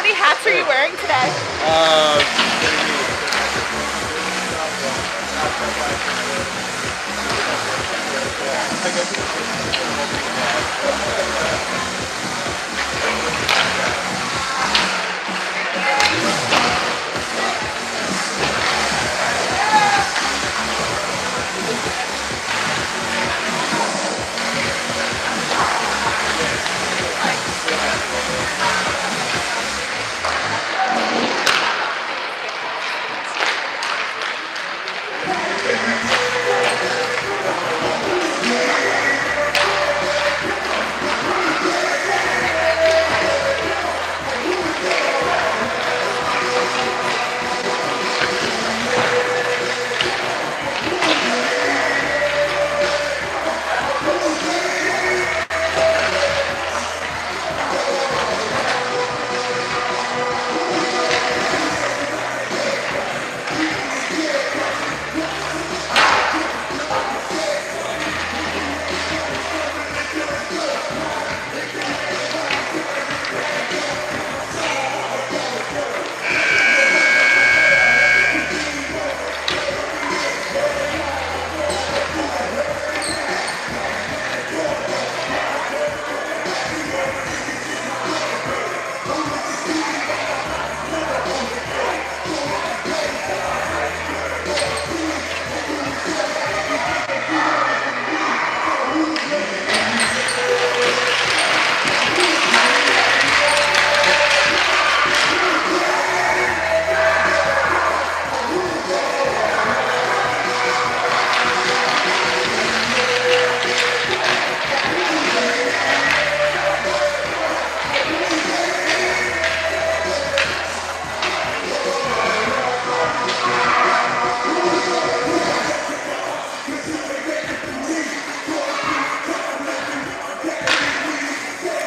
many hats are you wearing today?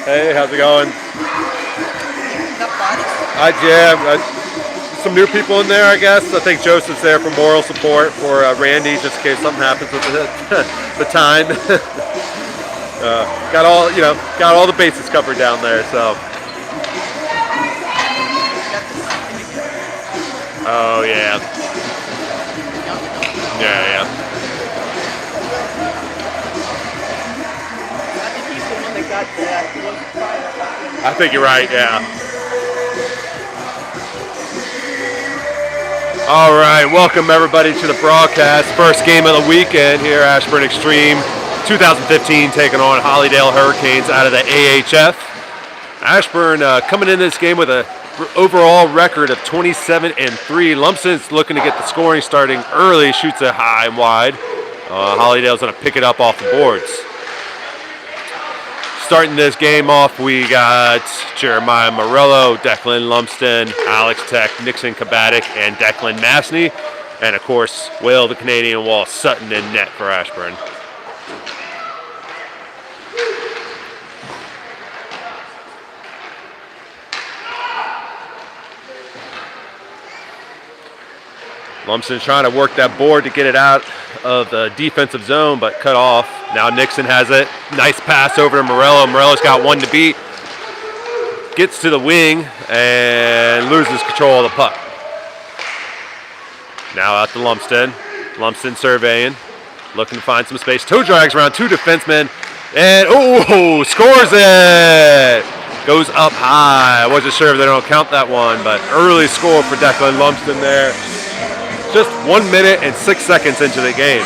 Hey, how's it going? Not Yeah, some new people in there, I guess. I think Joseph's there for moral support for Randy, just in case something happens with the time. Got all the bases covered down there. So. Oh yeah. Yeah. I think you're right, yeah. All right, welcome everybody to the broadcast. First game of the weekend here, Ashburn Xtreme 2015 taking on Hollydell Hurricanes out of the AHF. Ashburn coming in this game with an overall record of 27-3. Lumpson's looking to get the scoring starting early, shoots it high and wide. Hollydale's going to pick it up off the boards. Starting this game off, we got Jeremiah Morello, Declan Lumsden, Alex Tech, Nixon Kabatic, and Declan Masney. And of course, Will, the Canadian Wall, Sutton in net for Ashburn. Lumsden trying to work that board to get it out of the defensive zone, but cut off. Now Nixon has it. Nice pass over to Morello. Morello's got one to beat. Gets to the wing and loses control of the puck. Now out to Lumsden. Lumsden surveying, looking to find some space. Toe drags around two defensemen, and scores it! Goes up high. I wasn't sure if they don't count that one, but early score for Declan Lumsden there. Just 1 minute and 6 seconds into the game.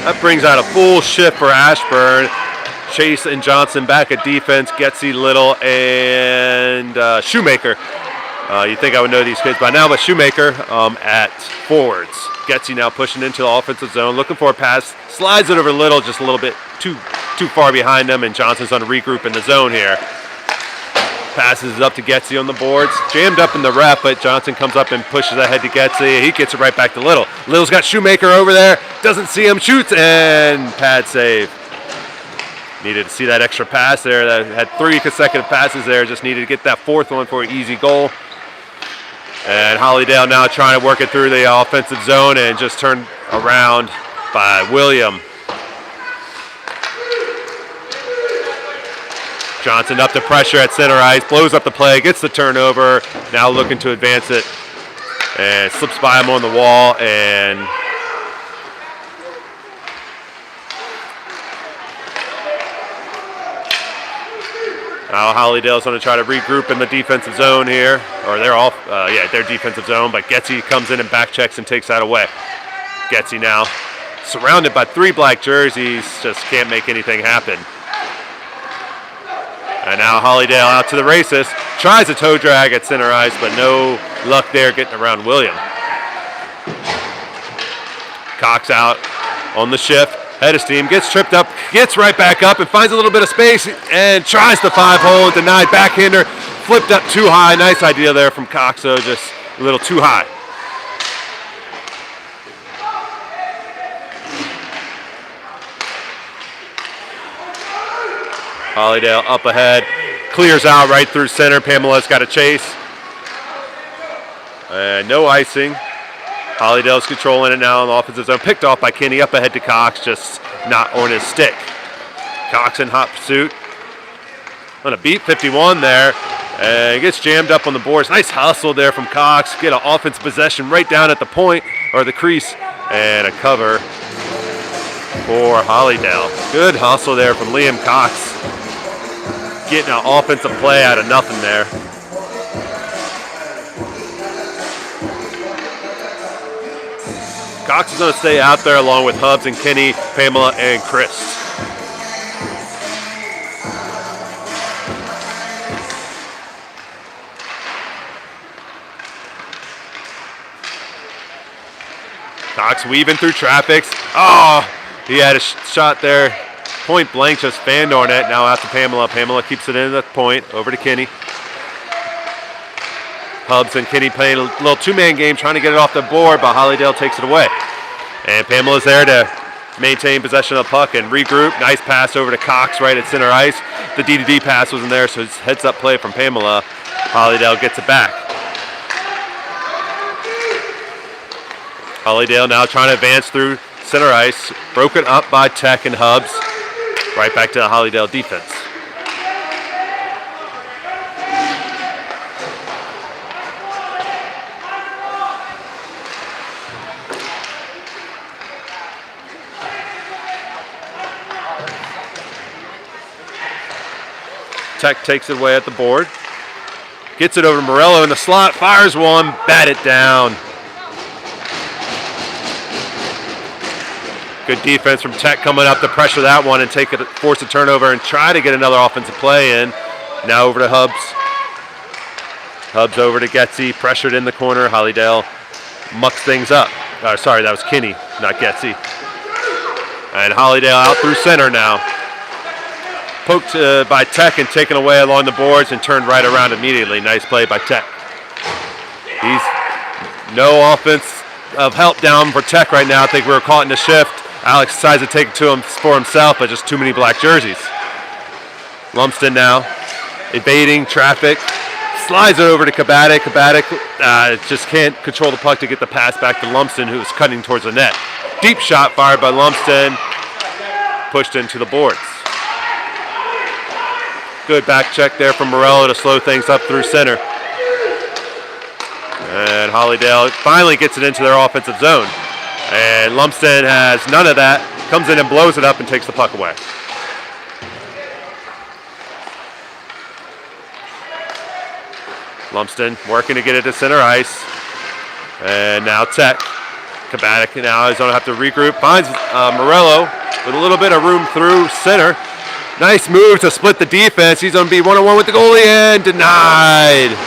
That brings out a full shift for Ashburn. Chase and Johnson back at defense. Getsy, Little, and Shoemaker. You'd think I would know these kids by now, but Shoemaker at forwards. Getsy now pushing into the offensive zone, looking for a pass. Slides it over Little, just a little bit too far behind him, and Johnson's on a regroup in the zone here. Passes it up to Getsy on the boards. Jammed up in the rep, but Johnson comes up and pushes ahead to Getsy. He gets it right back to Little. Little's got Shoemaker over there. Doesn't see him, shoots, and pad save. Needed to see that extra pass there. That had 3 consecutive passes there. Just needed to get that 4th one for an easy goal. And Hollydell now trying to work it through the offensive zone and just turned around by William. Johnson up to pressure at center ice, blows up the play, gets the turnover. Now looking to advance it and slips by him on the wall. And now Hollydale's going to try to regroup in the defensive zone here, or they're all, their defensive zone, but Getzy comes in and back checks and takes that away. Getzy now surrounded by 3 black jerseys, just can't make anything happen. And now Hollydale out to the races, tries a toe drag at center ice, but no luck there getting around William. Cox out on the shift. Head of steam, gets tripped up, gets right back up and finds a little bit of space and tries the 5-hole and denied. Backhander flipped up too high. Nice idea there from Cox, so just a little too high. Hollydale up ahead, clears out right through center. Pamela's got a chase. And no icing. Hollydale's controlling it now in the offensive zone. Picked off by Kinney, up ahead to Cox, just not on his stick. Cox in hot pursuit. On a beat 51 there. And gets jammed up on the boards. Nice hustle there from Cox. Get an offensive possession right down at the point, or the crease. And a cover for Hollydale. Good hustle there from Liam Cox. Getting an offensive play out of nothing there. Cox is going to stay out there along with Hubbs and Kenny, Pamela, and Chris. Cox weaving through traffic. Oh, he had a shot there. Point blank, just fanned on it. Now out to Pamela. Pamela keeps it in at the point. Over to Kenny. Hubbs and Kenny playing a little 2-man game, trying to get it off the board, but Hollydale takes it away. And Pamela's there to maintain possession of the puck and regroup. Nice pass over to Cox right at center ice. The D-to-D pass wasn't there, so it's heads-up play from Pamela. Hollydale gets it back. Hollydale now trying to advance through center ice. Broken up by Tech and Hubbs. Right back to the Hollydale defense. Tech takes it away at the board. Gets it over to Morello in the slot. Fires one. Bat it down. Good defense from Tech coming up to pressure that one and force a turnover and try to get another offensive play in. Now over to Hubbs. Hubbs over to Getzy. Pressured in the corner. Hollydale mucks things up. Sorry, that was Kinney, not Getzy. And Hollydale out through center now. Poked by Tech and taken away along the boards and turned right around immediately. Nice play by Tech. He's no offense of help down for Tech right now. I think we were caught in the shift. Alex decides to take it to him for himself, but just too many black jerseys. Lumsden now evading traffic. Slides it over to Kabatic. Kabatic just can't control the puck to get the pass back to Lumsden, who is cutting towards the net. Deep shot fired by Lumsden. Pushed into the boards. Good back check there from Morello to slow things up through center. And Hollydale finally gets it into their offensive zone. And Lumsden has none of that. Comes in and blows it up and takes the puck away. Lumsden working to get it to center ice. And now Tech. Kabatic now is going to have to regroup. Finds Morello with a little bit of room through center. Nice move to split the defense. He's going to be one-on-one with the goalie and denied.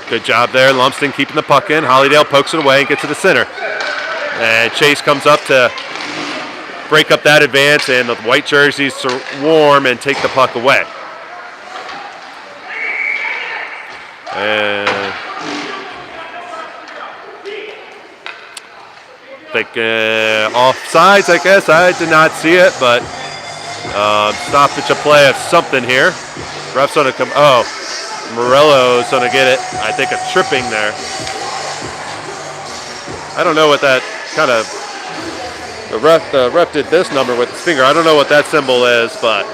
Good job there. Lumsden keeping the puck in. Hollydale pokes it away and gets to the center. And Chase comes up to break up that advance, and the white jerseys swarm and take the puck away. And Think offsides, I guess. I did not see it, but stoppage of play of something here. Ref's gonna come. Oh, Morello's gonna get it. I think a tripping there. I don't know what that kind of. The ref did this number with his finger. I don't know what that symbol is, but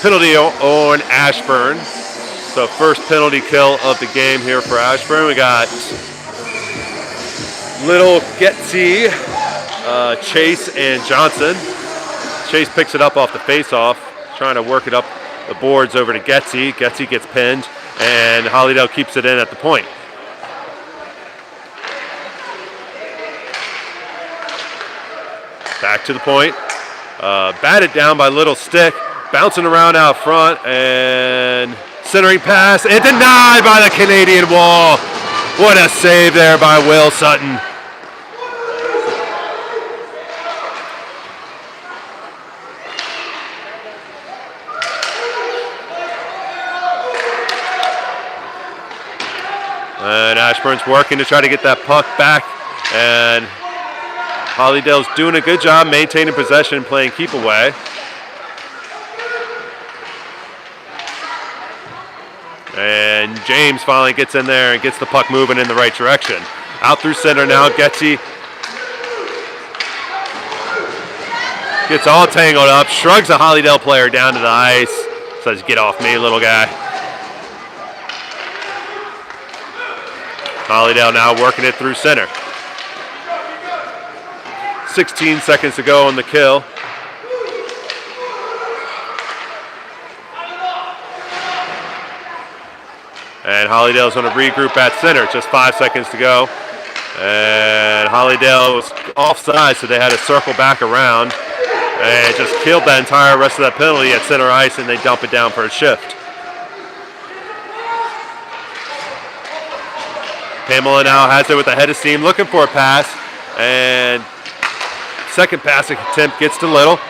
penalty on Ashburn. So first penalty kill of the game here for Ashburn. We got Little, Getsy, Chase, and Johnson. Chase picks it up off the face-off, trying to work it up the boards over to Getsy. Getsy gets pinned, and Hollydell keeps it in at the point. Back to the point. Batted down by Little Stick. Bouncing around out front. And centering pass. And denied by the Canadian wall. What a save there by Will Sutton. And Ashburn's working to try to get that puck back. And Hollydell's doing a good job maintaining possession and playing keep away. And James finally gets in there and gets the puck moving in the right direction. Out through center now, Getsy gets all tangled up, shrugs a Hollydell player down to the ice, says, "Get off me, little guy." Hollydell now working it through center. 16 seconds to go on the kill. And Hollydell's going to regroup at center. Just 5 seconds to go. And Hollydell was offside, so they had to circle back around. And it just killed the entire rest of that penalty at center ice, and they dump it down for a shift. Pamela now has it with the head of steam, looking for a pass. And second passing attempt gets to Little.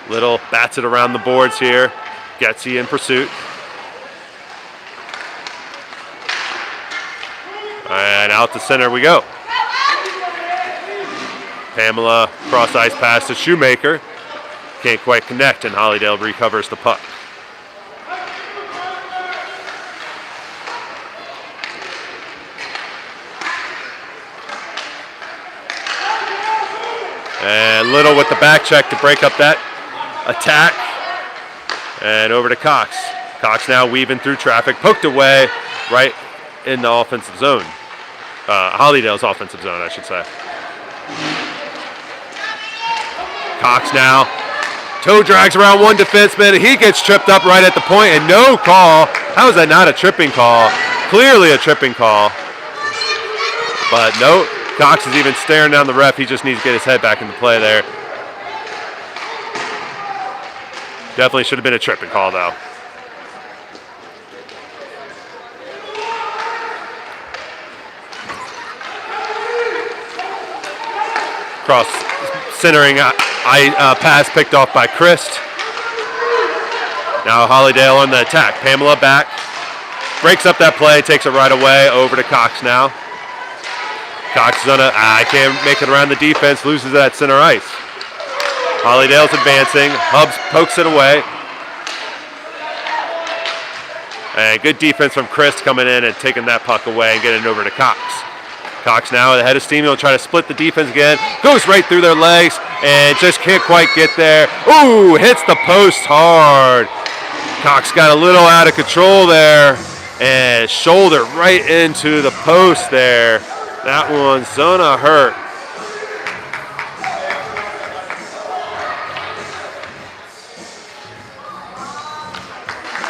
Little bats it around the boards here. Getsy in pursuit. And out to center we go. Pamela cross ice pass to Shoemaker. Can't quite connect, and Hollydell recovers the puck. And Little with the back check to break up that attack. And over to Cox. Cox now weaving through traffic, poked away right in the offensive zone. Hollydale's offensive zone, I should say. Cox now toe drags around one defenseman, and he gets tripped up right at the point, and no call. How is that not a tripping call? Clearly a tripping call. But no, Cox is even staring down the ref. He just needs to get his head back into play there. Definitely should have been a tripping call, though. Cross centering pass picked off by Christ. Now Hollydale on the attack. Pamela back. Breaks up that play, takes it right away. Over to Cox now. Cox is on a, can't make it around the defense, loses it at center ice. Hollydale's advancing, Hubbs pokes it away. And good defense from Chris coming in and taking that puck away and getting it over to Cox. Cox now with the head of steam, he'll try to split the defense again. Goes right through their legs and just can't quite get there. Ooh, hits the post hard. Cox got a little out of control there and shoulder right into the post there. That one's gonna hurt.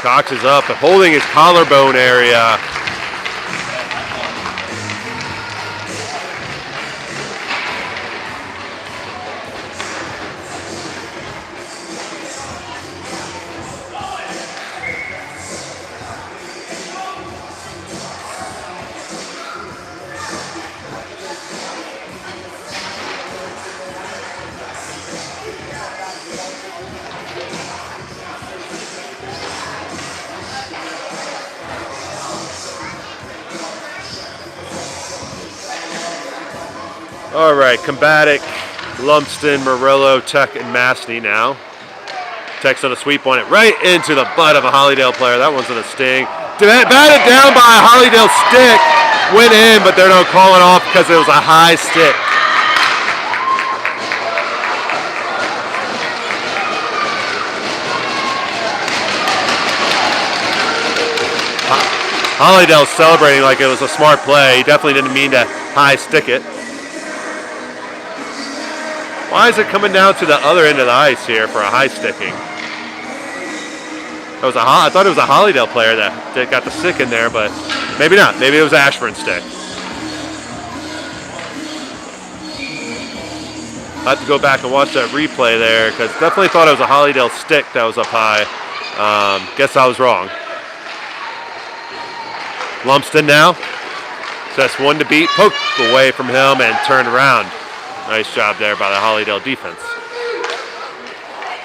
Cox is up and holding his collarbone area. All right, Combatic, Lumsden, Murillo, Tech, and Masney now. Tech's on a sweep on it right into the butt of a Hollydell player. That one's on a sting. Batted down by a Hollydell stick. Went in, but they're not calling off because it was a high stick. Hollydell's celebrating like it was a smart play. He definitely didn't mean to high stick it. Why is it coming down to the other end of the ice here for a high sticking? I thought it was a Hollydell player that got the stick in there, but maybe not. Maybe it was Ashburn stick. I have to go back and watch that replay there because definitely thought it was a Hollydell stick that was up high. Guess I was wrong. Lumsden now. Just one to beat. Poked away from him and turned around. Nice job there by the Hollydell defense.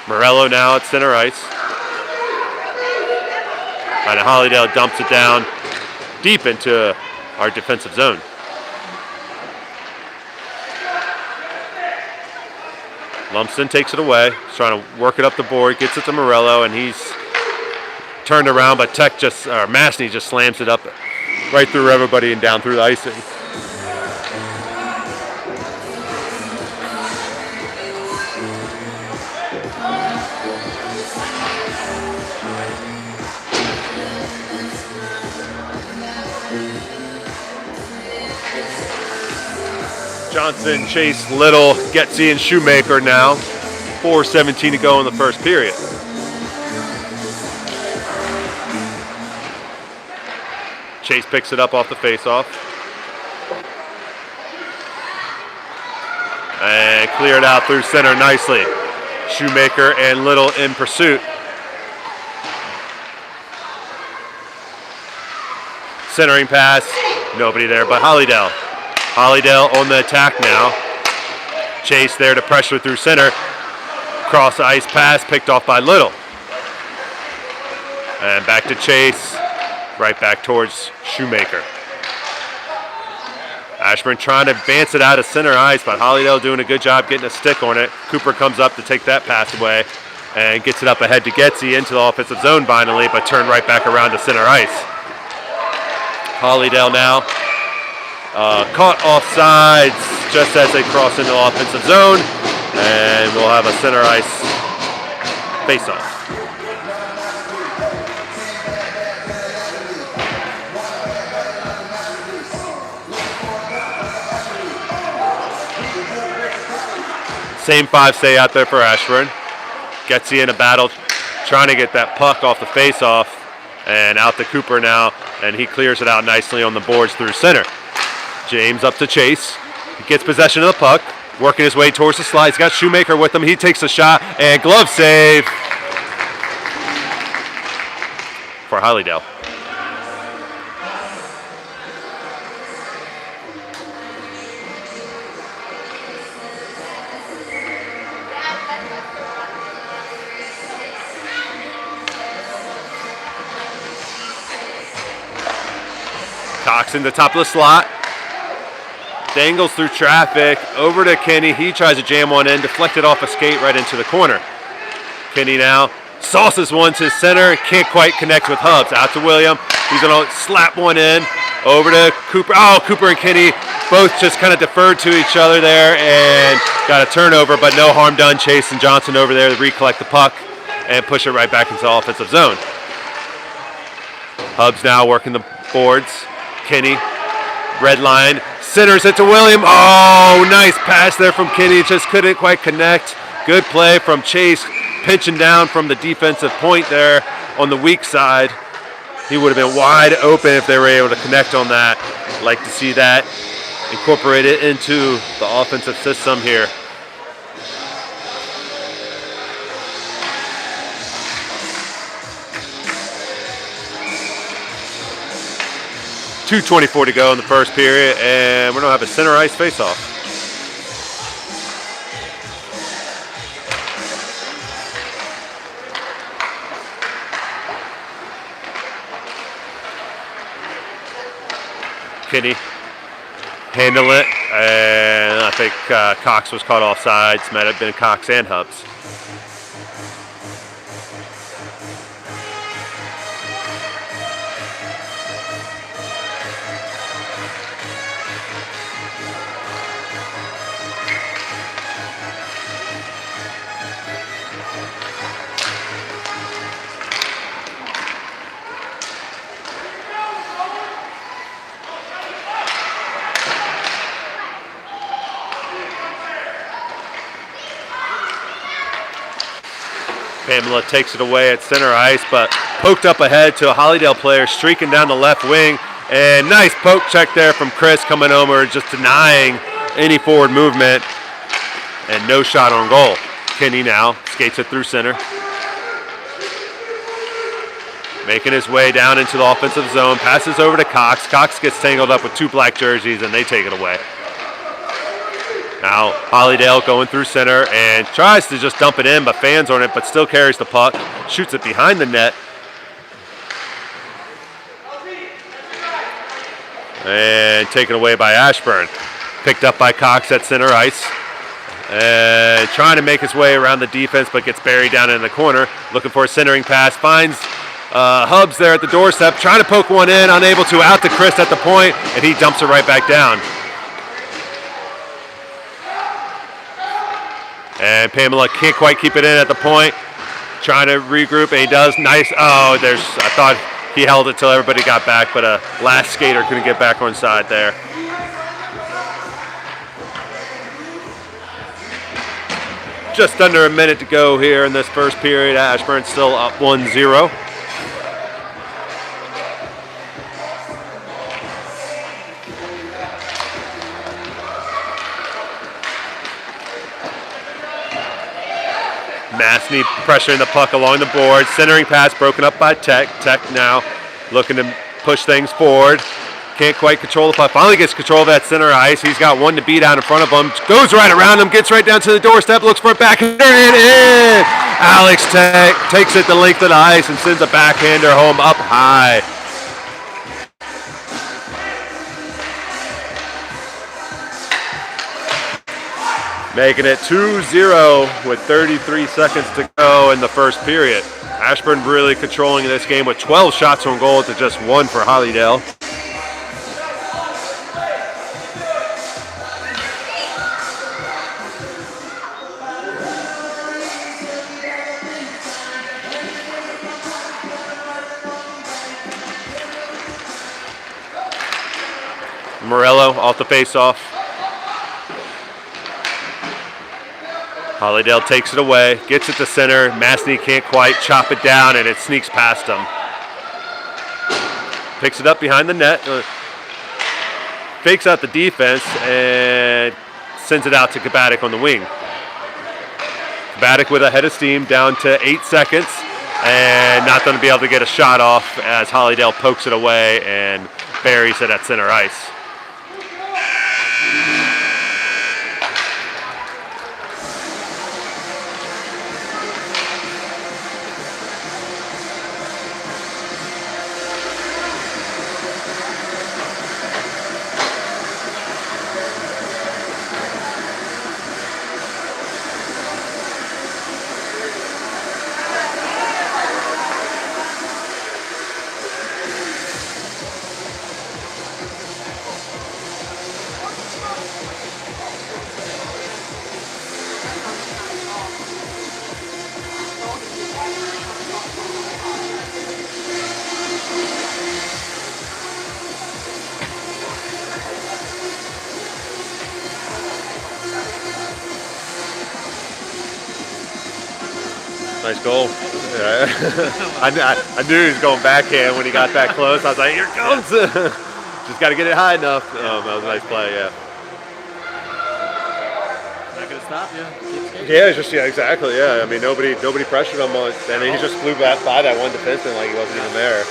Murillo now at center ice. And Hollydell dumps it down deep into our defensive zone. Lumsden takes it away. He's trying to work it up the board. Gets it to Murillo, and he's turned around, but Masney just slams it up right through everybody and down through the icing. Johnson, Chase, Little, Getsy, and Shoemaker now. 4:17 to go in the first period. Chase picks it up off the faceoff. And cleared out through center nicely. Shoemaker and Little in pursuit. Centering pass, nobody there but Hollydell. Hollydell on the attack now. Chase there to pressure through center. Cross ice pass picked off by Little. And back to Chase. Right back towards Shoemaker. Ashburn trying to advance it out of center ice, but Hollydell doing a good job getting a stick on it. Cooper comes up to take that pass away and gets it up ahead to Getsy into the offensive zone finally, but turned right back around to center ice. Hollydell now caught offsides just as they cross into the offensive zone, and we'll have a center ice face-off. Same five stay out there for Ashburn. Getsy in a battle, trying to get that puck off the face-off, and out to Cooper now, and he clears it out nicely on the boards through center. James up to Chase. He gets possession of the puck, working his way towards the slide. He's got Shoemaker with him. He takes a shot, and glove save for Hollydell. Cox in the top of the slot. Dangles through traffic. Over to Kenny. He tries to jam one in. Deflected off a skate right into the corner. Kenny now sauces one to center. Can't quite connect with Hubbs. Out to William. He's going to slap one in. Over to Cooper. Oh, Cooper and Kenny both just kind of deferred to each other there and got a turnover, but no harm done. Chase and Johnson over there to recollect the puck and push it right back into the offensive zone. Hubbs now working the boards. Kenny, red line, centers it to William. Oh, nice pass there from Kenny. Just couldn't quite connect. Good play from Chase, pinching down from the defensive point there on the weak side. He would have been wide open if they were able to connect on that. Like to see that incorporated into the offensive system here. .224 to go in the first period, and we're going to have a center ice face-off. Kenny handle it, and I think Cox was caught offsides. Might have been Cox and Hubs. Pamela takes it away at center ice, but poked up ahead to a Hollydell player streaking down the left wing. And nice poke check there from Chris coming over, just denying any forward movement. And no shot on goal. Kinney now skates it through center. Making his way down into the offensive zone, passes over to Cox. Cox gets tangled up with two black jerseys, and they take it away. Now Hollydale going through center and tries to just dump it in, but fans on it, but still carries the puck, shoots it behind the net. And taken away by Ashburn. Picked up by Cox at center ice. And trying to make his way around the defense, but gets buried down in the corner. Looking for a centering pass, finds Hubs there at the doorstep, trying to poke one in, unable to, out to Chris at the point, and he dumps it right back down. And Pamela can't quite keep it in at the point. Trying to regroup, and he does. Nice. Oh, I thought he held it till everybody got back, but a last skater couldn't get back on side there. Just under a minute to go here in this first period. Ashburn still up 1-0. Masney pressuring the puck along the board. Centering pass broken up by Tech. Tech now looking to push things forward. Can't quite control the puck. Finally gets control of that center ice. He's got one to beat out in front of him. Goes right around him. Gets right down to the doorstep. Looks for a backhander and in. Alex Tech takes it the length of the ice and sends a backhander home up high. Making it 2-0 with 33 seconds to go in the first period. Ashburn really controlling this game with 12 shots on goal to just 1 for Hollydale. Morello off the face-off. Hollydale takes it away, gets it to center. Masney can't quite chop it down, and it sneaks past him. Picks it up behind the net, fakes out the defense, and sends it out to Kabatic on the wing. Kabatic with a head of steam, down to 8 seconds, and not going to be able to get a shot off as Hollydale pokes it away and buries it at center ice. Nice goal. Yeah. I knew he was going backhand when he got that close. I was like, here it comes. Just got to get it high enough. That was a nice play, yeah. Not going to stop you. Yeah, exactly, yeah. I mean, nobody pressured him, and he just flew back by that one defenseman like he wasn't even there.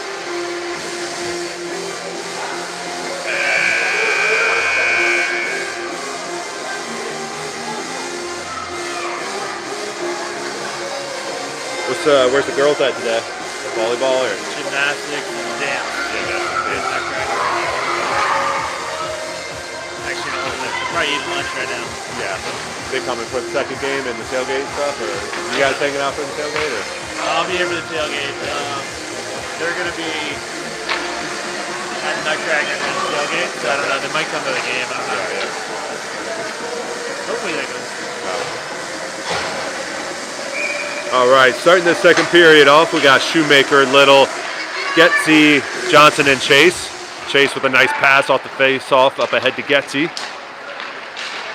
Where's the girls at today? Volleyball or? Gymnastics and dance. Gymnastics. Actually, no, they're probably eating lunch right now. Yeah. They coming for the second game and the tailgate stuff, or you guys hanging out for the tailgate? Or? I'll be here for the tailgate. They're going to be at Nutcracker and the tailgate, so I don't know. They might come to the game. I don't know. Yeah. Hopefully they can. All right, starting the second period off, we got Shoemaker, Little, Getsy, Johnson, and Chase. Chase with a nice pass off the face-off up ahead to Getsy.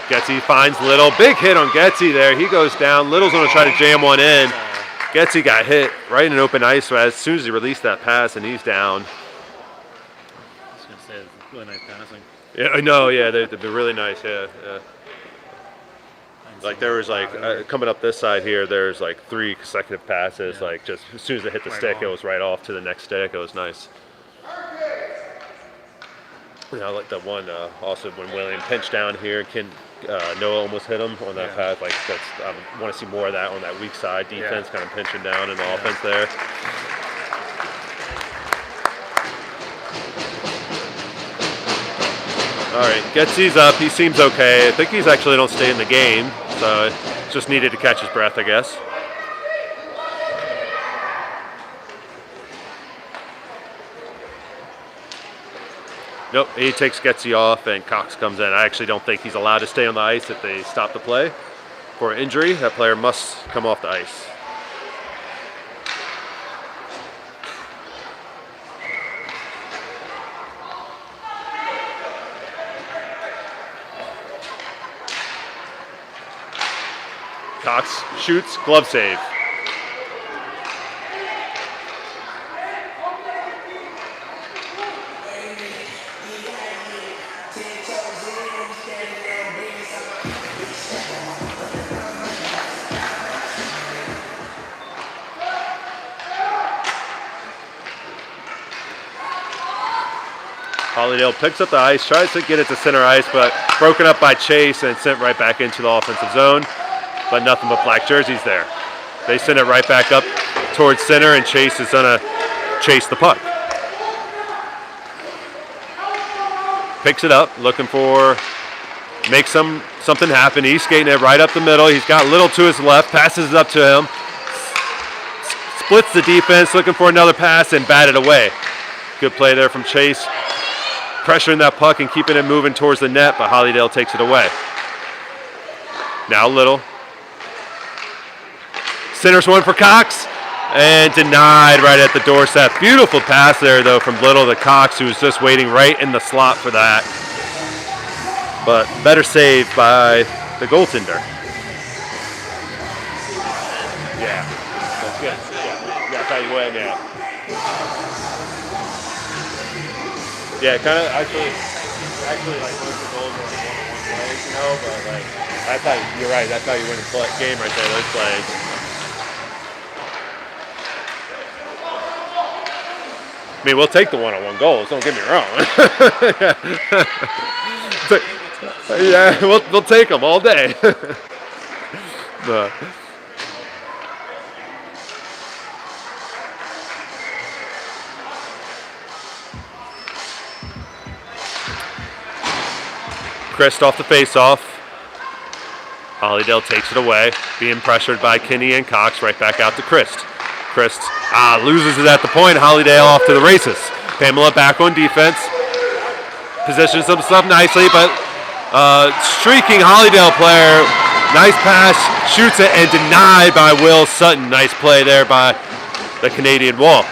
Getsy finds Little. Big hit on Getsy there. He goes down. Little's going to try to jam one in. Getsy got hit right in an open ice so as soon as he released that pass, and he's down. I was going to say, it's really nice passing. Yeah, I know. Yeah, they're really nice. Yeah. Like there was like coming up this side here, there's like 3 consecutive passes. Yeah. Like just as soon as it hit the stick, it was right off to the next stick. It was nice. Yeah, I like that one. Also, when William pinched down here, Noah almost hit him on that pass. Like that's, I want to see more of that on that weak side defense, kind of pinching down in the offense there. All right, Getsy's up. He seems okay. I think he's actually don't stay in the game, so just needed to catch his breath, I guess. Nope, he takes Getsy off, and Cox comes in. I actually don't think he's allowed to stay on the ice if they stop the play for an injury. That player must come off the ice. Cox shoots, glove save. Hollydell picks up the ice, tries to get it to center ice, but broken up by Chase and sent right back into the offensive zone. But nothing but black jerseys there. They send it right back up towards center, and Chase is gonna chase the puck. Picks it up, looking for, make something happen. He's skating it right up the middle. He's got Little to his left, passes it up to him. Splits the defense, looking for another pass, and batted away. Good play there from Chase. Pressuring that puck and keeping it moving towards the net, but Hollydell takes it away. Now Little. Centers one for Cox, and denied right at the doorstep. Beautiful pass there, though, from Little to Cox, who was just waiting right in the slot for that. But better save by the goaltender. Yeah, that's good. Yeah, that's how you win, yeah. Yeah, kind of actually like most of the goals are like one-on-one plays, you know, but like that's how you're right. That's how you win a game right there. Those plays. I mean, we'll take the one-on-one goals. Don't get me wrong. Yeah, we'll take them all day. But. Christ off the face-off. Hollydell takes it away, being pressured by Kinney and Cox. Right back out to Christ. Christ loses it at the point. Hollydell off to the races. Pamela back on defense. Positions himself nicely, but streaking Hollydell player. Nice pass, shoots it, and denied by Will Sutton. Nice play there by the Canadian Wall.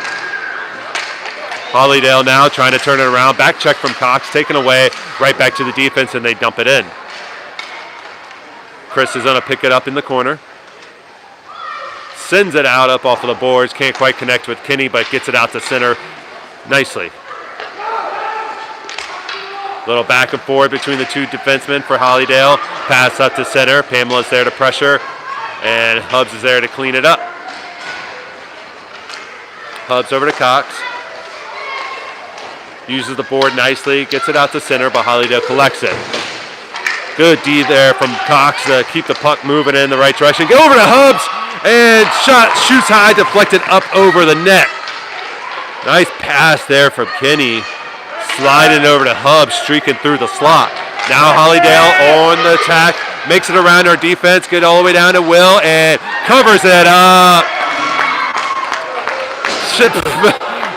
Hollydell now trying to turn it around. Back check from Cox, taken away, right back to the defense, and they dump it in. Chris is going to pick it up in the corner. Sends it out up off of the boards. Can't quite connect with Kinney, but gets it out to center nicely. Little back and forth between the two defensemen for Hollydell. Pass up to center. Pamela's there to pressure, and Hubbs is there to clean it up. Hubbs over to Cox. Uses the board nicely, gets it out to center, but Hollydell collects it. Good D there from Cox to keep the puck moving in the right direction. Get over to Hubbs, and shoots high, deflected up over the net. Nice pass there from Kinney. Sliding over to Hubbs, streaking through the slot. Now Hollydale on the attack, makes it around our defense, get all the way down to Will, and covers it up. Shit.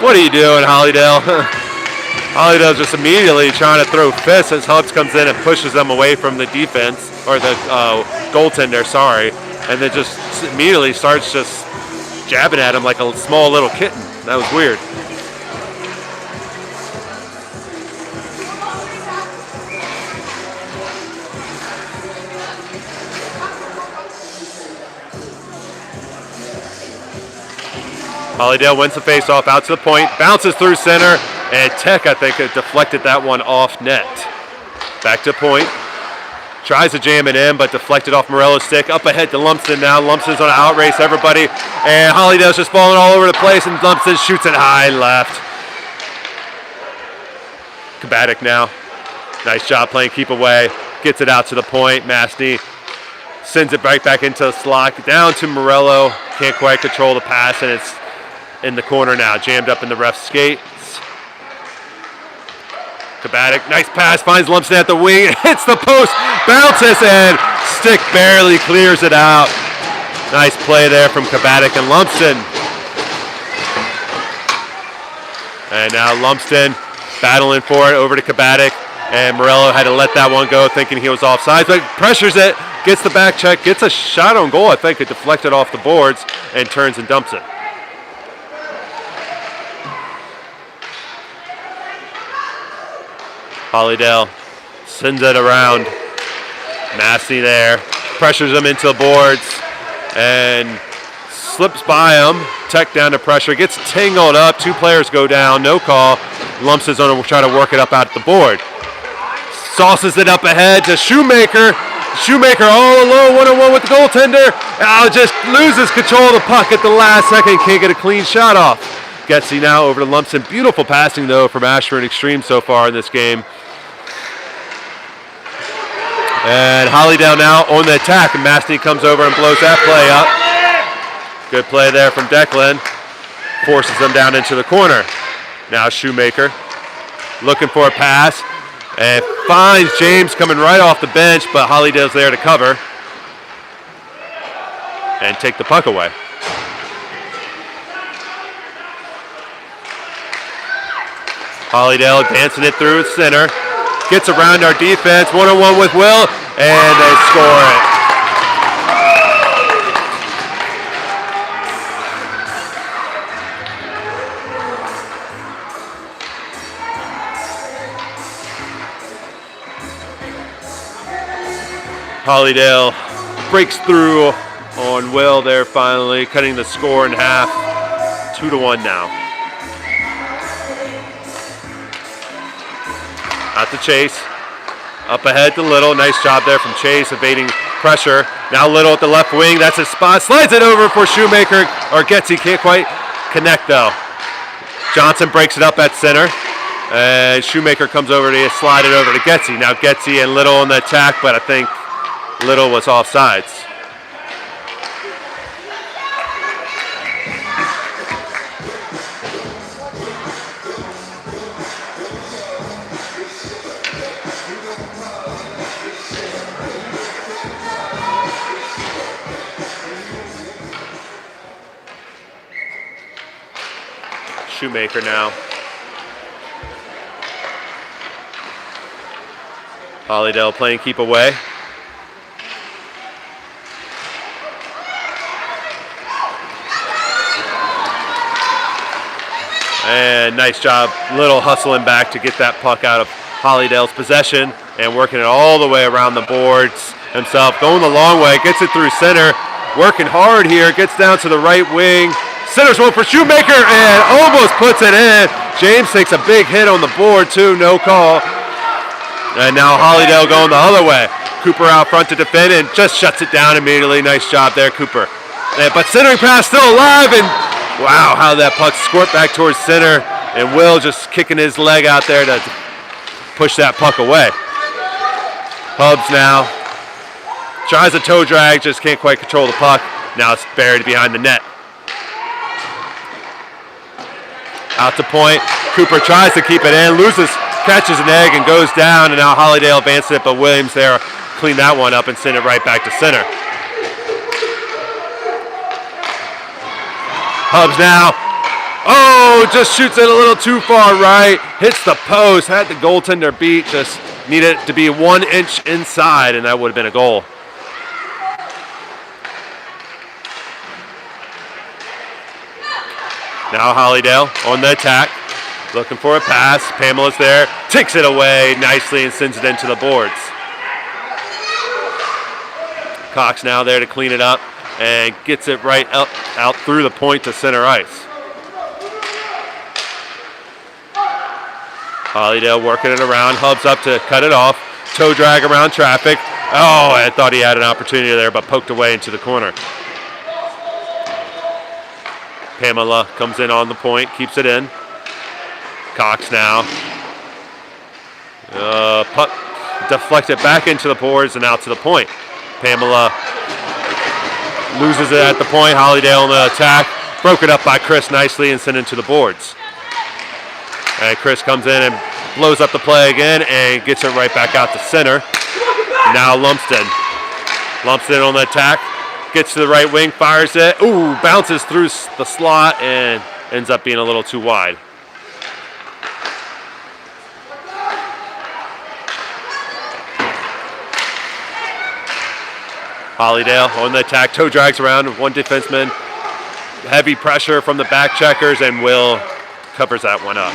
What are you doing, Hollydale? Hollydale's just immediately trying to throw fists as Hubs comes in and pushes them away from the defense, or the goaltender, sorry, and then just immediately starts just jabbing at him like a small little kitten. That was weird. Hollydale wins the faceoff out to the point, bounces through center, and Tech, I think, deflected that one off net. Back to point. Tries to jam it in, but deflected off Morello's stick. Up ahead to Lumsden now. Lumsden's on an outrace everybody. And Hollydale's just falling all over the place, and Lumsden shoots it high left. Kabatic now. Nice job playing keep away. Gets it out to the point. Mastny sends it right back into the slot. Down to Morello. Can't quite control the pass, and it's in the corner now. Jammed up in the ref's skates. Kabatic, nice pass, finds Lumsden at the wing, hits the post, bounces, and stick barely clears it out. Nice play there from Kabatic and Lumsden. And now Lumsden battling for it over to Kabatic, and Morello had to let that one go thinking he was offside, but pressures it, gets the back check, gets a shot on goal, I think. It deflected off the boards and turns and dumps it. Hollydale sends it around. Massey there, pressures him into the boards and slips by him. Tech down to pressure, gets tangled up. Two players go down, no call. Lumps is on to try to work it up out the board. Sauces it up ahead to Shoemaker. Shoemaker all alone, one-on-one with the goaltender. Just loses control of the puck at the last second. Can't get a clean shot off. Getsy now over to Lumpson. Beautiful passing, though, from Ashburn Xtreme so far in this game. And Hollydale now on the attack, and Mastny comes over and blows that play up. Good play there from Declan. Forces them down into the corner. Now Shoemaker looking for a pass and finds James coming right off the bench, but Hollydale's there to cover and take the puck away. Hollydale dancing it through center. Gets around our defense, one-on-one with Will, and they score it. Hollydale breaks through on Will there finally, cutting the score in half. 2-1 now. Out to Chase, up ahead to Little. Nice job there from Chase, evading pressure. Now Little at the left wing, that's his spot. Slides it over for Shoemaker, or Getsy can't quite connect though. Johnson breaks it up at center, and Shoemaker comes over to slide it over to Getsy. Now Getsy and Little on the attack, but I think Little was offsides. Shoemaker now. Hollydale playing keep away. And nice job, Little hustling back to get that puck out of Hollydale's possession and working it all the way around the boards himself. Going the long way, gets it through center. Working hard here, gets down to the right wing. Centers one for Shoemaker and almost puts it in. James takes a big hit on the board too, no call. And now Hollydale going the other way. Cooper out front to defend and just shuts it down immediately. Nice job there, Cooper. But centering pass still alive, and wow, how that puck squirt back towards center. And Will just kicking his leg out there to push that puck away. Hubs now tries a toe drag, just can't quite control the puck. Now it's buried behind the net. Out to point. Cooper tries to keep it in, loses catches an egg and goes down, and now Hollydale advances it, but Williams there cleaned that one up and sent it right back to center. Hubs now. Oh, just shoots it a little too far right. Hits the post. Had the goaltender beat. Just needed it to be 1 inch inside, and that would have been a goal. Now Hollydale on the attack. Looking for a pass. Pamela's there. Takes it away nicely and sends it into the boards. Cox now there to clean it up and gets it right up out through the point to center ice. Hollydale working it around. Hubs up to cut it off. Toe drag around traffic. Oh, I thought he had an opportunity there, but poked away into the corner. Pamela comes in on the point, keeps it in. Cox now. Puck deflected back into the boards and out to the point. Pamela loses it at the point. Hollydale on the attack. Broken up by Chris nicely and sent into the boards. And Chris comes in and blows up the play again and gets it right back out to center. Now Lumsden. Lumsden on the attack. Gets to the right wing, fires it. Ooh, bounces through the slot and ends up being a little too wide. Hollydale on the attack, toe drags around with one defenseman. Heavy pressure from the back checkers, and Will covers that one up.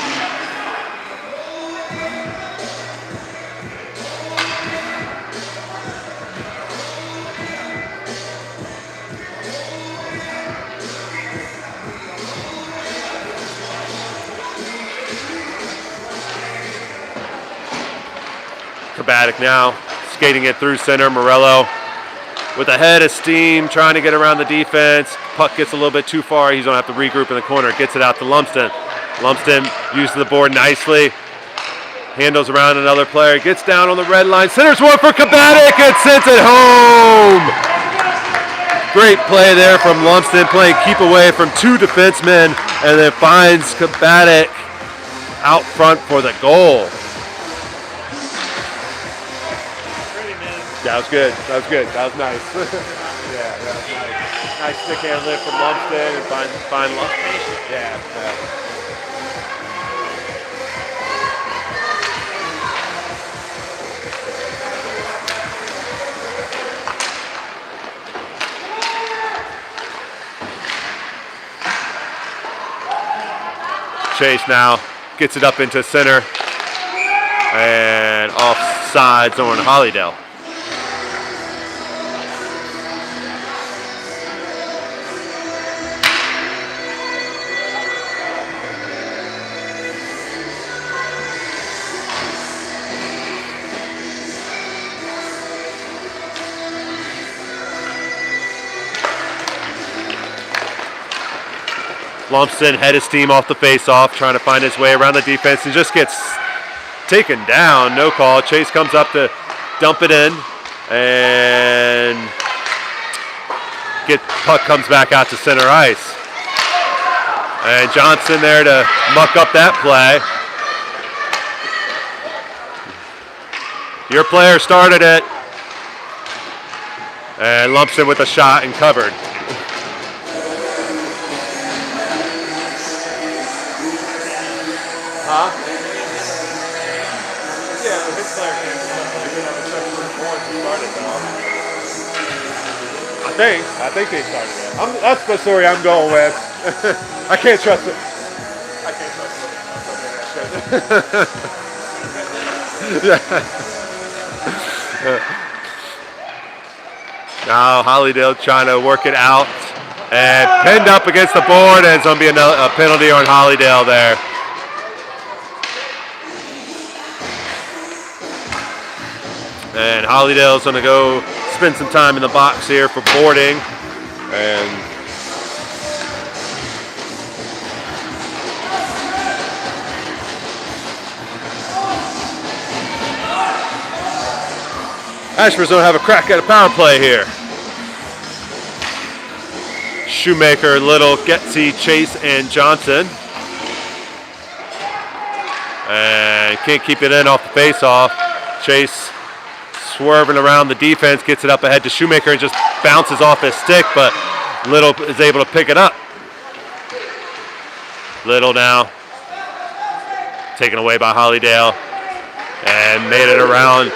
Kabatic now skating it through center. Morello with a head of steam, trying to get around the defense. Puck gets a little bit too far. He's going to have to regroup in the corner. Gets it out to Lumsden. Lumsden uses the board nicely. Handles around another player. Gets down on the red line. Centers one for Kabatic and sends it home. Great play there from Lumsden, playing keep away from two defensemen, and then finds Kabatic out front for the goal. That was good. That was good. That was nice. Yeah, that was nice. Nice stick hand lift from Lumsden and find Lumsden. Yeah. Chase now gets it up into center and offsides on Hollydell. Lumsden head his team off the face-off, trying to find his way around the defense and just gets taken down. No call. Chase comes up to dump it in, and puck comes back out to center ice. And Johnson there to muck up that play. Your player started it. And Lumsden with a shot and covered. Huh? Yeah, but his player didn't have a check for the board to start it though. I think they started it. That's the story I'm going with. I can't trust it. I can't trust it. Now Hollydale trying to work it out and pinned up against the board, and it's going to be a penalty on Hollydale there. And Hollydale's going to go spend some time in the box here for boarding. And Ashburn's going to have a crack at a power play here. Shoemaker, Little, Getsy, Chase, and Johnson. And can't keep it in off the face-off. Chase swerving around the defense, gets it up ahead to Shoemaker and just bounces off his stick, but Little is able to pick it up. Little now taken away by Hollydell and made it around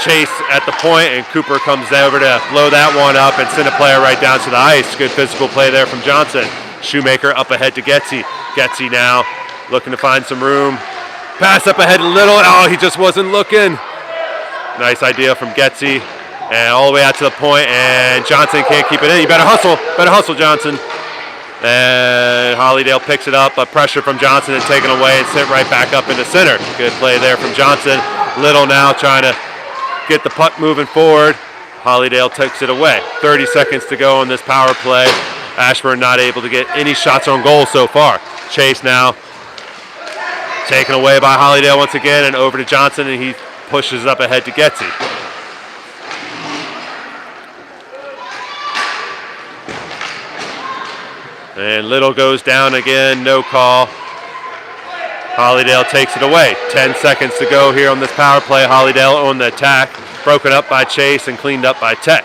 Chase at the point, and Cooper comes over to blow that one up and send a player right down to the ice. Good physical play there from Johnson. Shoemaker up ahead to Getsy. Getsy now looking to find some room. Pass up ahead to Little. Oh, he just wasn't looking. Nice idea from Getsy. And all the way out to the point, and Johnson can't keep it in. You better hustle, Johnson. And Hollydell picks it up, but pressure from Johnson and taken away and sent right back up into center. Good play there from Johnson. Little now trying to get the puck moving forward. Hollydell takes it away. 30 seconds to go on this power play. Ashburn not able to get any shots on goal so far. Chase now taken away by Hollydell once again, and over to Johnson, and he pushes up ahead to Getsy. And Little goes down again, no call. Hollydell takes it away. 10 seconds to go here on this power play. Hollydell on the attack, broken up by Chase and cleaned up by Tech.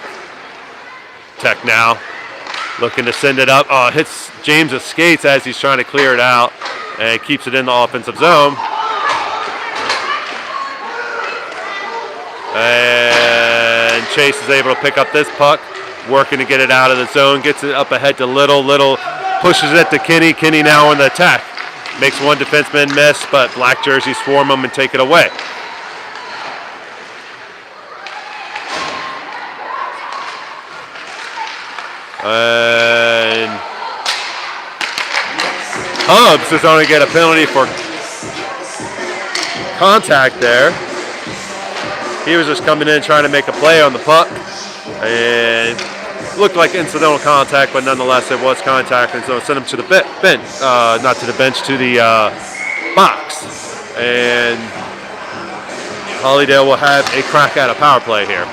Tech now looking to send it up. Oh, hits James' skates as he's trying to clear it out and keeps it in the offensive zone. And Chase is able to pick up this puck, working to get it out of the zone, gets it up ahead to Little. Little pushes it to Kinney. Kinney now on the attack. Makes one defenseman miss, but black jerseys swarm him and take it away. And Hubbs is going to get a penalty for contact there. He was just coming in trying to make a play on the puck, and looked like incidental contact, but nonetheless it was contact, and so sent him to the bench, not to the bench, to the box. And Hollydell will have a crack at a power play here.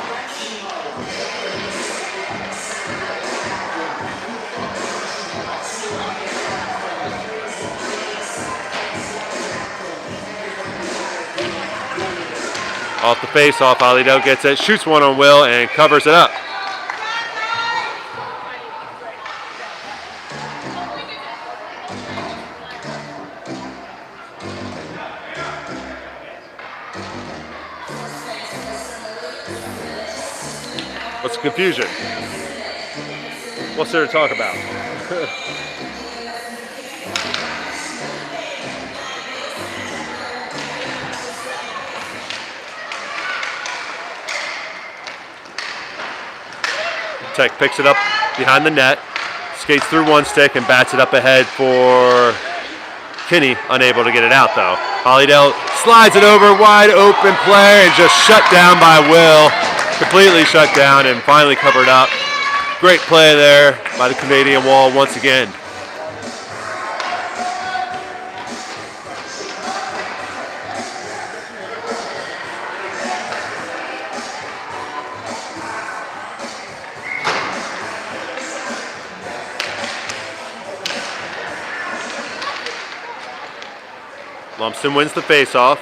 Off the face-off, Hollydell gets it, shoots one on Will, and covers it up. What's the confusion? What's there to talk about? Tech picks it up behind the net, skates through one stick and bats it up ahead for Kinney, unable to get it out though. Hollydell slides it over, wide open play, and just shut down by Will. Completely shut down and finally covered up. Great play there by the Canadian Wall once again. Lumsden wins the faceoff,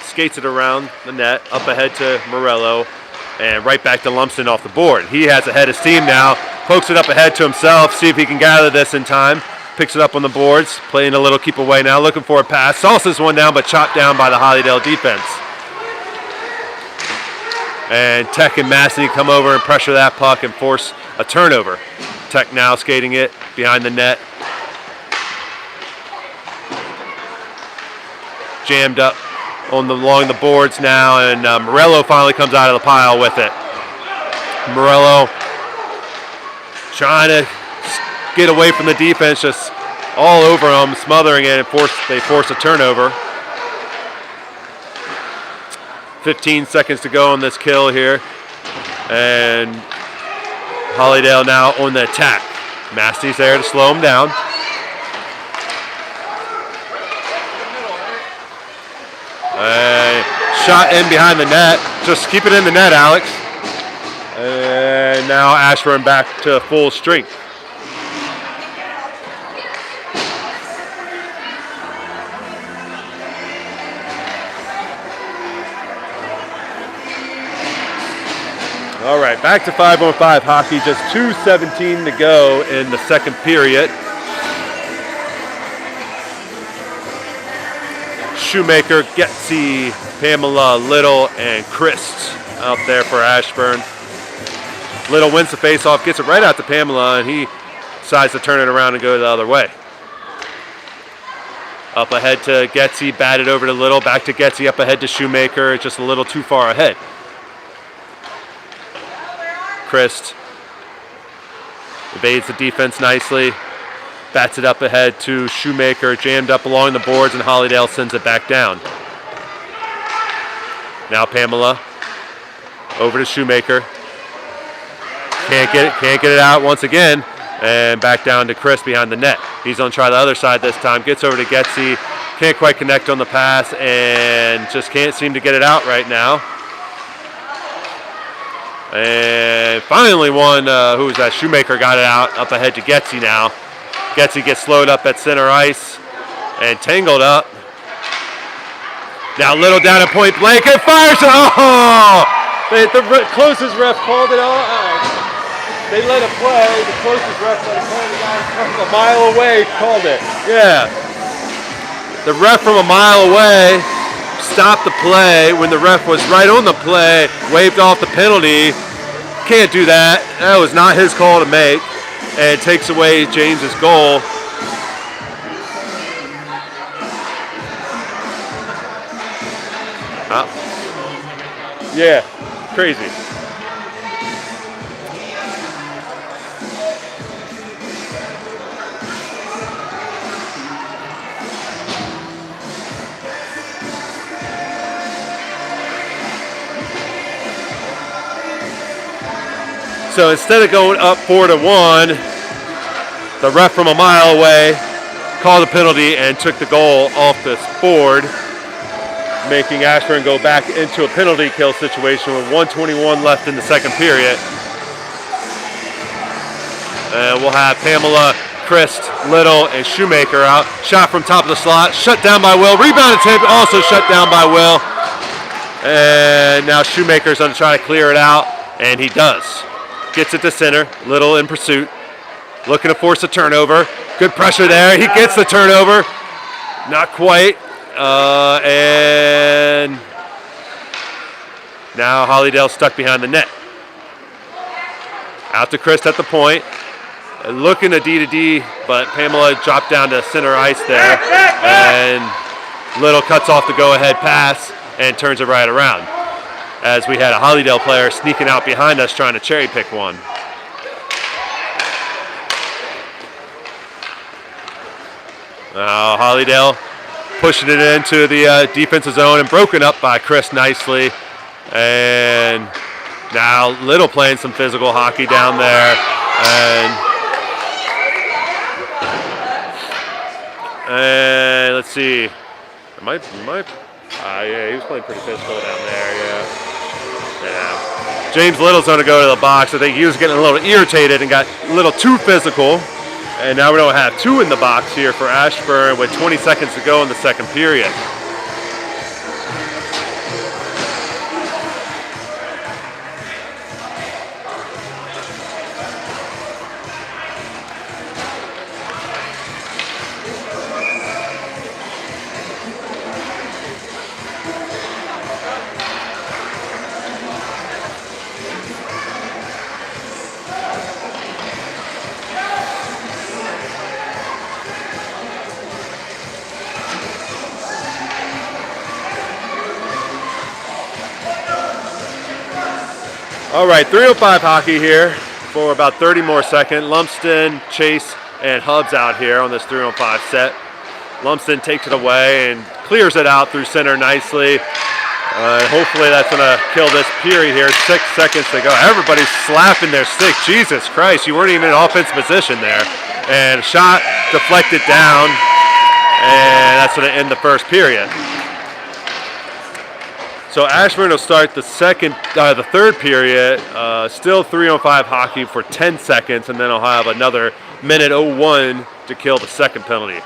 skates it around the net, up ahead to Morello, and right back to Lumsden off the board. He has ahead his team now, pokes it up ahead to himself, see if he can gather this in time, picks it up on the boards, playing a little keep away now, looking for a pass, sauces one down, but chopped down by the Hollydell defense. And Tech and Massey come over and pressure that puck and force a turnover. Tech now skating it behind the net. Jammed up along the boards now, and Morello finally comes out of the pile with it. Morello trying to get away from the defense, just all over him, smothering it, and they force a turnover. 15 seconds to go on this kill here, and Hollydell now on the attack. Massey's there to slow him down. Shot in behind the net. Just keep it in the net, Alex. And now Ashburn back to full strength. All right, back to 5-on-5 hockey. Just 2:17 to go in the second period. Shoemaker, Getsy, Pamela, Little, and Chris out there for Ashburn. Little wins the face-off, gets it right out to Pamela, and he decides to turn it around and go the other way. Up ahead to Getsy, batted over to Little, back to Getsy, up ahead to Shoemaker, just a little too far ahead. Chris evades the defense nicely, bats it up ahead to Shoemaker, jammed up along the boards, and Hollydell sends it back down. Now Pamela over to Shoemaker. Can't get it out once again, and back down to Chris behind the net. He's going to try the other side this time. Gets over to Getsy, can't quite connect on the pass, and just can't seem to get it out right now. And finally one, who was that? Shoemaker got it out, up ahead to Getsy now. Getsy gets slowed up at center ice and tangled up. Now Little down at point blank and fires it. Oh! The closest ref called it out. They let it play. The closest ref let it play. The guy from a mile away called it. Yeah. The ref from a mile away stopped the play when the ref was right on the play, waved off the penalty. Can't do that. That was not his call to make. And it takes away James's goal. Yeah, crazy. So instead of going up 4-1, the ref from a mile away called a penalty and took the goal off this board, making Ashburn go back into a penalty kill situation with 1:21 left in the second period. And we'll have Pamela, Chris, Little, and Shoemaker out. Shot from top of the slot, shut down by Will. Rebound attempt, also shut down by Will. And now Shoemaker's going to try to clear it out, and he does. Gets it to center, Little in pursuit. Looking to force a turnover. Good pressure there. He gets the turnover. Not quite. And now Hollydell stuck behind the net. Out to Chris at the point. Looking to D, but Pamela dropped down to center ice there. And Little cuts off the go-ahead pass and turns it right around, as we had a Hollydell player sneaking out behind us trying to cherry pick one. Now Hollydell pushing it into the defensive zone and broken up by Chris nicely. And now Little playing some physical hockey down there. And let's see. Yeah, he was playing pretty physical down there, yeah. James Little's going to go to the box. I think he was getting a little irritated and got a little too physical. And now we don't have two in the box here for Ashburn with 20 seconds to go in the second period. All right, 3:05 hockey here for about 30 more seconds. Lumsden, Chase, and Hubs out here on this 3-on-5 set. Lumsden takes it away and clears it out through center nicely. Hopefully that's going to kill this period here. 6 seconds to go. Everybody's slapping their stick. Jesus Christ, you weren't even in offense position there. And shot deflected down, and that's going to end the first period. So Ashburn will start the third period, still 3-on-5 hockey for 10 seconds, and then I'll have another minute 01 to kill the second penalty.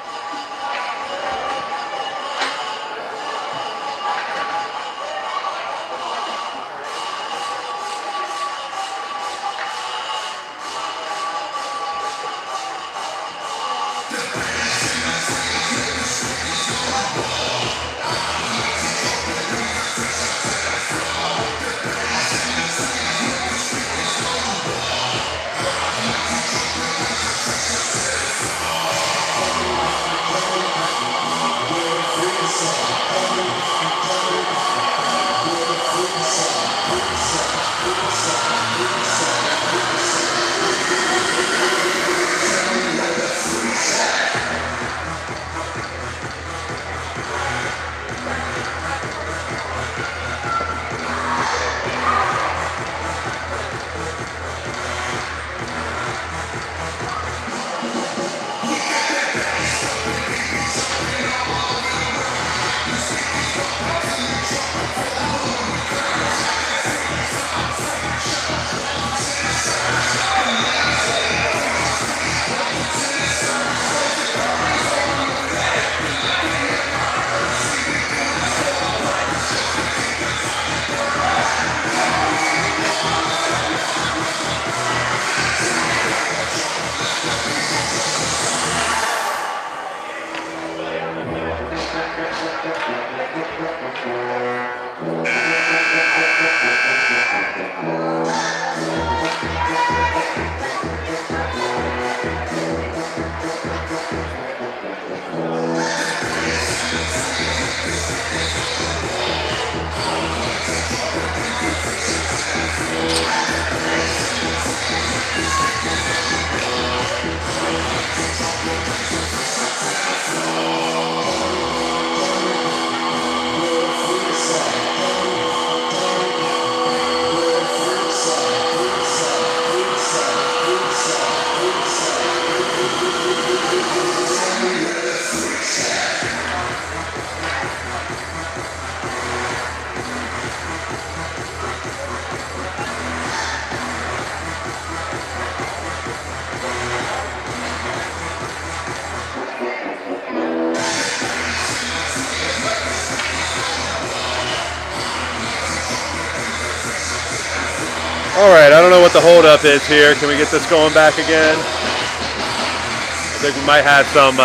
All right, I don't know what the holdup is here. Can we get this going back again? I think we might have some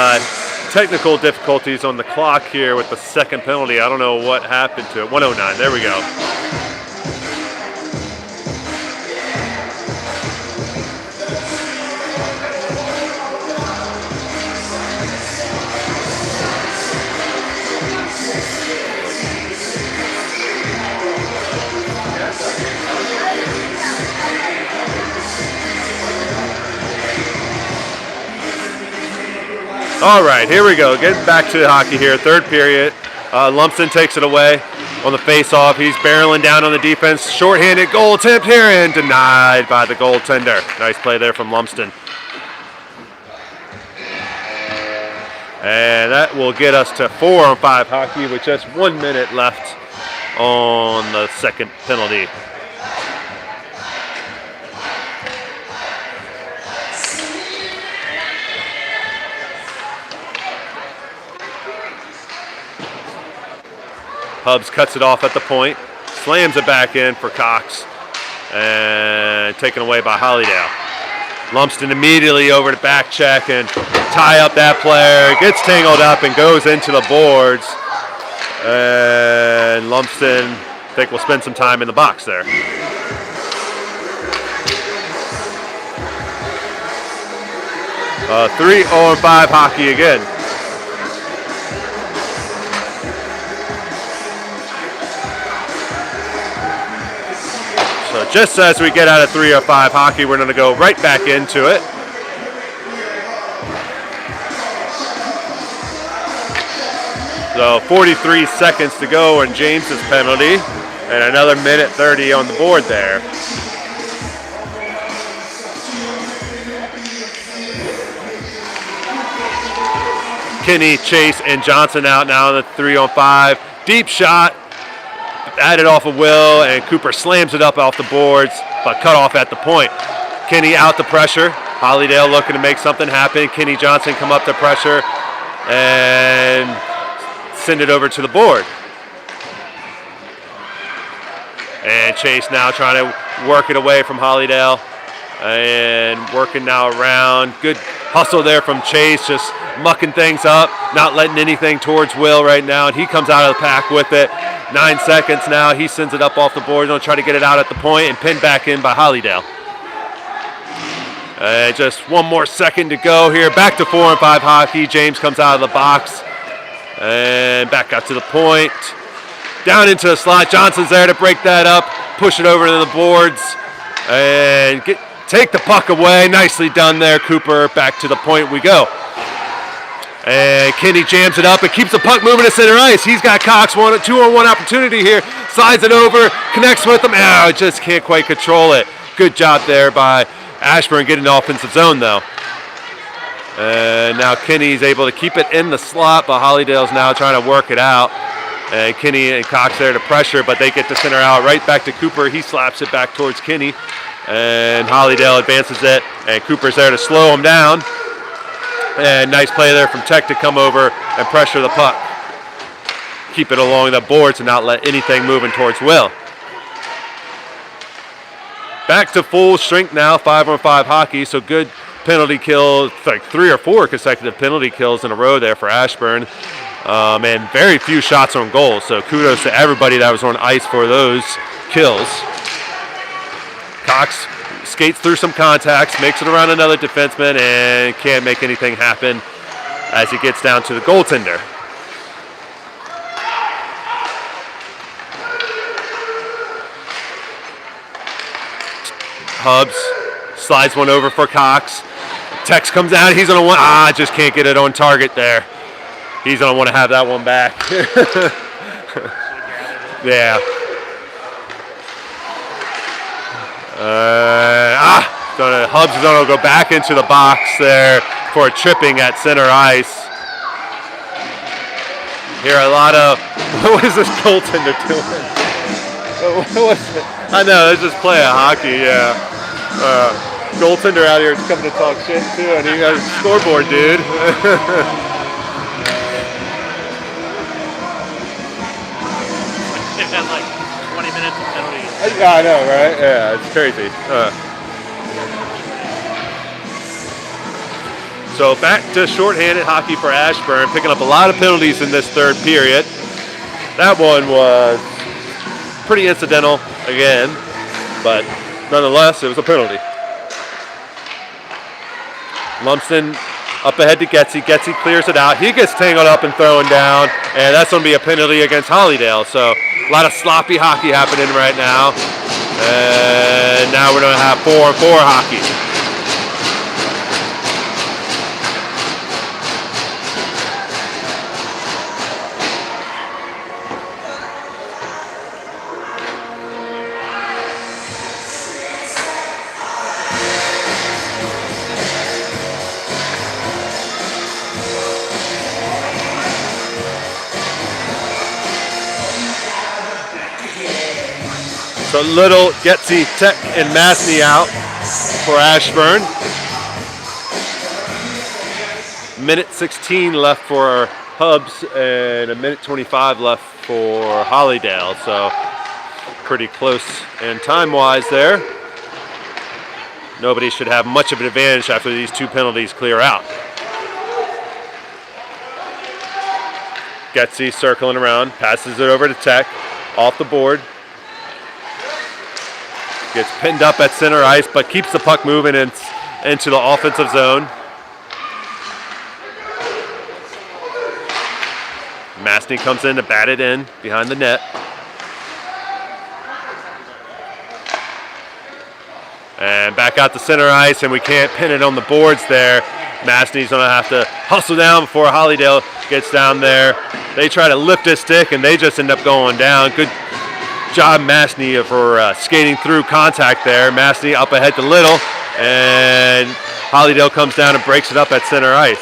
technical difficulties on the clock here with the second penalty. I don't know what happened to it. 109, there we go. All right, here we go. Getting back to the hockey here. Third period. Lumsden takes it away on the face-off. He's barreling down on the defense. Short-handed goal attempt here and denied by the goaltender. Nice play there from Lumsden. And that will get us to 4-on-5 hockey with just 1 minute left on the second penalty. Hubbs cuts it off at the point, slams it back in for Cox, and taken away by Hollydell. Lumsden immediately over to back check and tie up that player. Gets tangled up and goes into the boards. And Lumsden, I think, will spend some time in the box there. Three on five hockey again. So just as we get out of 3 or 5 hockey, we're going to go right back into it. So 43 seconds to go on James's penalty, and another minute 30 on the board there. Kinney, Chase, and Johnson out now in the 3-on-5. Deep shot. Added off of Will, and Cooper slams it up off the boards, but cut off at the point. Kinney out the pressure. Hollydell looking to make something happen. Kinney, Johnson come up to pressure and send it over to the board. And Chase now trying to work it away from Hollydell and working now around. Good hustle there from Chase, just mucking things up, not letting anything towards Will right now, and he comes out of the pack with it. 9 seconds now. He sends it up off the board. Going to try to get it out at the point and pinned back in by Hollydell. Just 1 more second to go here. Back to 4-on-5 hockey. James comes out of the box and back out to the point. Down into the slot. Johnson's there to break that up. Push it over to the boards and take the puck away. Nicely done there, Cooper. Back to the point we go. And Kinney jams it up and keeps the puck moving to center ice. He's got Cox, 2-on-1 opportunity here. Slides it over, connects with him. Just can't quite control it. Good job there by Ashburn getting the offensive zone, though. And now Kinney's able to keep it in the slot, but Hollydale's now trying to work it out. And Kinney and Cox there to pressure, but they get the center out right back to Cooper. He slaps it back towards Kinney. And Hollydale advances it, and Cooper's there to slow him down. And nice play there from Tech to come over and pressure the puck. Keep it along the boards and not let anything moving towards Will. Back to full strength now, 5-on-5 hockey, so good penalty kills, like 3 or 4 consecutive penalty kills in a row there for Ashburn. And very few shots on goal, so kudos to everybody that was on ice for those kills. Cox skates through some contacts, makes it around another defenseman, and can't make anything happen as he gets down to the goaltender. Hubbs slides one over for Cox. Tex comes out, he's going to want, just can't get it on target there. He's going to want to have that one back. Yeah. Hubbs is going to go back into the box there for a tripping at center ice. Here a lot of, what is this goaltender doing? What was it? I know, let's just play a hockey, yeah. Goaltender out here is coming to talk shit too, and he got a scoreboard, dude. They've had like 20 minutes of penalties. Yeah, I know, right? Yeah, it's crazy. So back to shorthanded hockey for Ashburn, picking up a lot of penalties in this third period. That one was pretty incidental again, but nonetheless, it was a penalty. Lumsden up ahead to Getsy. Getsy clears it out. He gets tangled up and thrown down, and that's going to be a penalty against Hollydell. So a lot of sloppy hockey happening right now. And now we're going to have 4-on-4 hockey. So Little, Getsy, Tech, and Masney out for Ashburn. Minute 16 left for Hubs and a minute 25 left for Hollydale. So pretty close and time-wise there. Nobody should have much of an advantage after these two penalties clear out. Getsy circling around, passes it over to Tech, off the board. Gets pinned up at center ice, but keeps the puck moving into the offensive zone. Masney comes in to bat it in behind the net. And back out to center ice, and we can't pin it on the boards there. Masney's going to have to hustle down before Hollydale gets down there. They try to lift his stick, and they just end up going down. Good job, Masney, for skating through contact there. Masney up ahead to Little, and Hollydale comes down and breaks it up at center ice.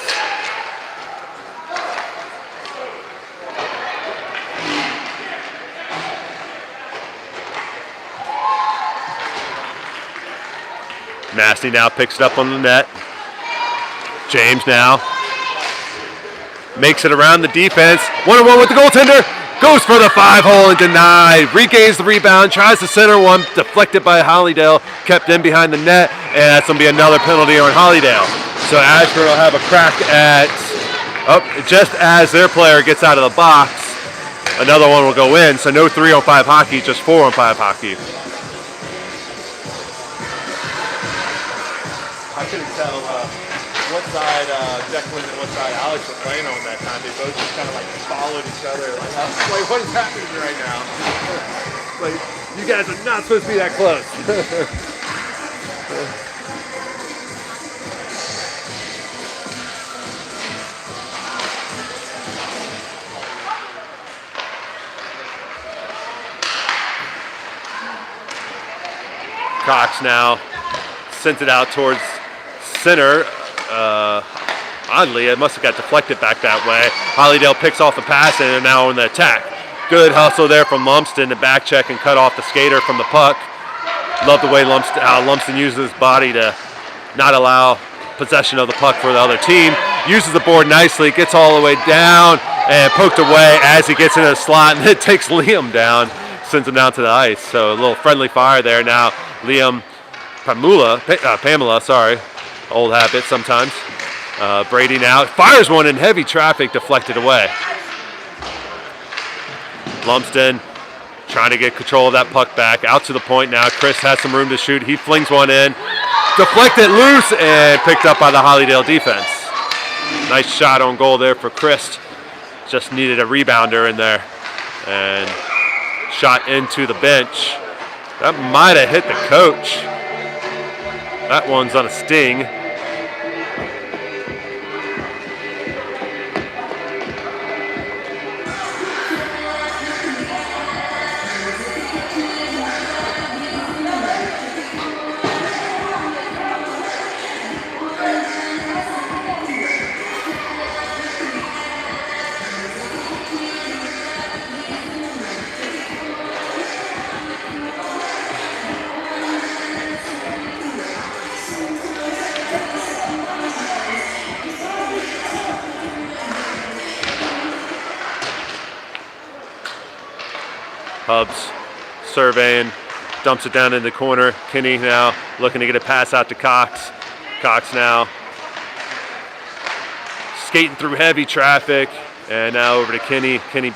Masney now picks it up on the net. James now makes it around the defense. 1-on-1 with the goaltender. Goes for the 5-hole and denied. Regains the rebound. Tries the center one. Deflected by Hollydale. Kept in behind the net. And that's going to be another penalty on Hollydale. So Ashburn will have a crack at, just as their player gets out of the box, another one will go in. So no 3-on-5 hockey, just 4-on-5 hockey. I couldn't tell what side Declan and what side Alex were playing on that time. They both just kind of like followed each other. Like what is happening right now? Like, you guys are not supposed to be that close. Cox now sends it out towards center. Oddly, it must have got deflected back that way. Hollydale picks off the pass and they're now on the attack. Good hustle there from Lumsden to back check and cut off the skater from the puck. Love the way Lumsden uses his body to not allow possession of the puck for the other team. Uses the board nicely, gets all the way down and poked away as he gets into the slot, and it takes Liam down, sends him down to the ice. So a little friendly fire there now. Liam Pamela, old habit sometimes. Brady now fires one in heavy traffic, deflected away. Lumsden trying to get control of that puck back, out to the point now. Chris has some room to shoot. He flings one in, deflected loose, and picked up by the Hollydale defense. Nice shot on goal there for Chris. Just needed a rebounder in there. And shot into the bench. That might have hit the coach. That one's on a sting. Hubs surveying, dumps it down in the corner. Kinney now looking to get a pass out to Cox. Cox now skating through heavy traffic, and now over to Kinney. Kinney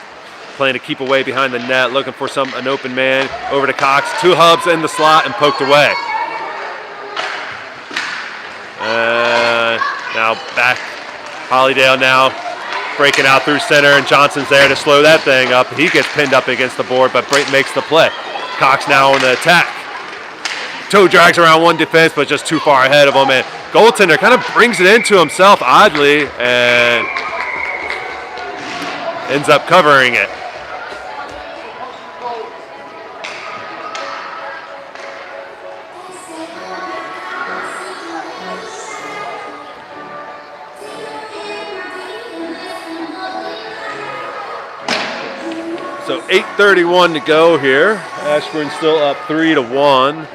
playing to keep away behind the net, looking for an open man. Over to Cox, 2 hubs in the slot and poked away. Now back, Hollydell now breaking out through center, and Johnson's there to slow that thing up. He gets pinned up against the board, but makes the play. Cox now on the attack. Toe drags around one defense, but just too far ahead of him, and goaltender kind of brings it into himself oddly and ends up covering it. So 8:31 to go here. Ashburn still up 3-1.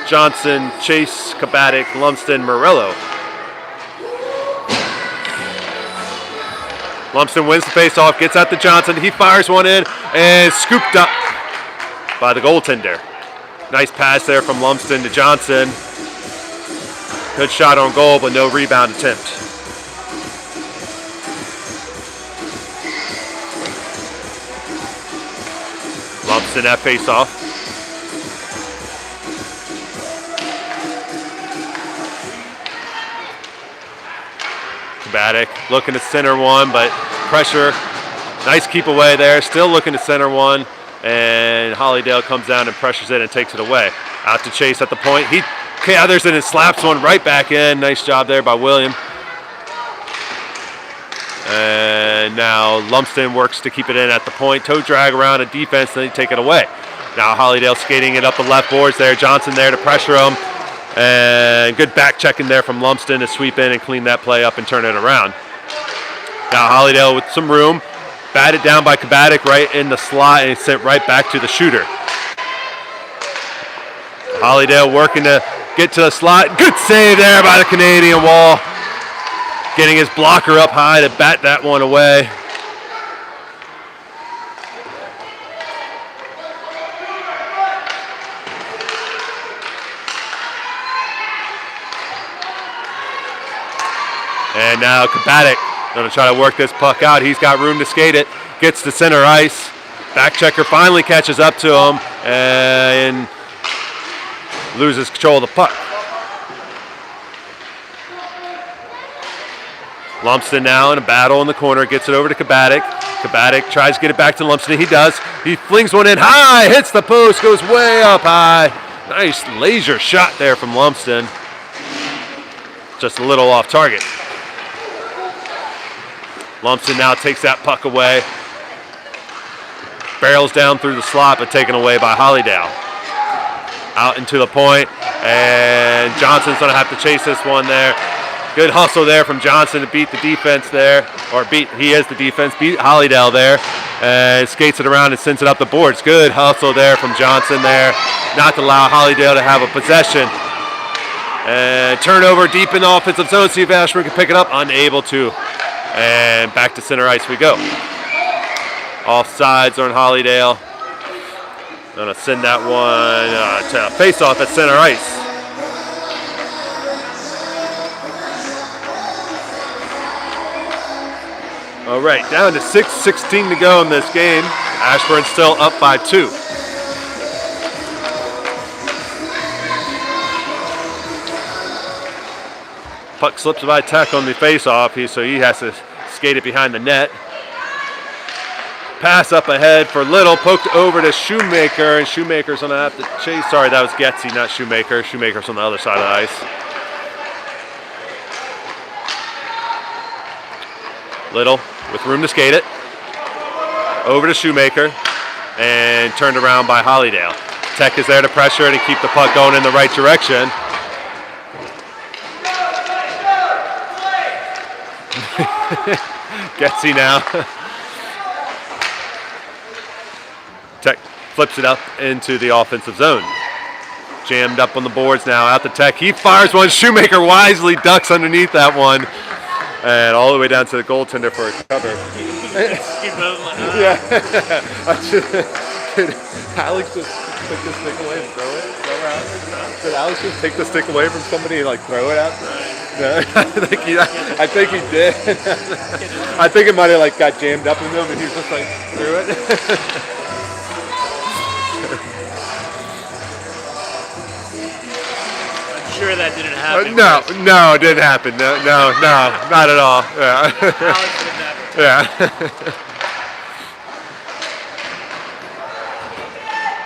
Johnson, Chase, Kabatic, Lumsden, Morello. Lumsden wins the faceoff, gets out to Johnson. He fires one in and scooped up by the goaltender. Nice pass there from Lumsden to Johnson. Good shot on goal, but no rebound attempt. Lumsden that faceoff. Kabatic looking to center one, but pressure. Nice keep away there. Still looking to center one, and Hollydell comes down and pressures it and takes it away. Out to Chase at the point. He gathers it and slaps one right back in. Nice job there by William. And now Lumsden works to keep it in at the point. Toe drag around a defense, then they take it away. Now Hollydell skating it up the left boards there. Johnson there to pressure him. And good back checking there from Lumsden to sweep in and clean that play up and turn it around. Now Hollydell with some room. Batted down by Kabatic right in the slot and sent right back to the shooter. Hollydell working to get to the slot. Good save there by the Canadian wall. Getting his blocker up high to bat that one away. And now Kabatic going to try to work this puck out. He's got room to skate it. Gets to center ice. Back checker finally catches up to him and loses control of the puck. Lumsden now in a battle in the corner. Gets it over to Kabatic. Kabatic tries to get it back to Lumsden. He does. He flings one in high. Hits the post. Goes way up high. Nice laser shot there from Lumsden. Just a little off target. Lumsden now takes that puck away. Barrels down through the slot, but taken away by Hollydell. Out into the point, and Johnson's going to have to chase this one there. Good hustle there from Johnson to beat the defense there, he is the defense, beat Hollydell there, and skates it around and sends it up the boards. Good hustle there from Johnson there, not to allow Hollydell to have a possession. And turnover deep in the offensive zone, see if Ashburn can pick it up, unable to. And back to center ice we go. Offsides on Hollydell. Gonna send that one to face off at center ice. All right, down to 6:16 to go in this game. Ashburn still up by 2. Puck slips by Tech on the face-off, so he has to skate it behind the net. Pass up ahead for Little, poked over to Shoemaker, and Shoemaker's gonna have to chase. Sorry, that was Getzy, not Shoemaker. Shoemaker's on the other side of the ice. Little with room to skate it. Over to Shoemaker, and turned around by Hollydell. Tech is there to pressure it and keep the puck going in the right direction. Getzy now. Tech flips it up into the offensive zone. Jammed up on the boards now, out to Tech. He fires one. Shoemaker wisely ducks underneath that one. And all the way down to the goaltender for a cover. Yeah. Alex just take the stick away and throw it? Is that what happened? Did Alex just take the stick away from somebody and like throw it out? No. I think he did. I think it might have like got jammed up in him and he was just like threw it. I'm sure that didn't happen. No, it didn't happen. No, not at all. Yeah. Alex would never. Yeah.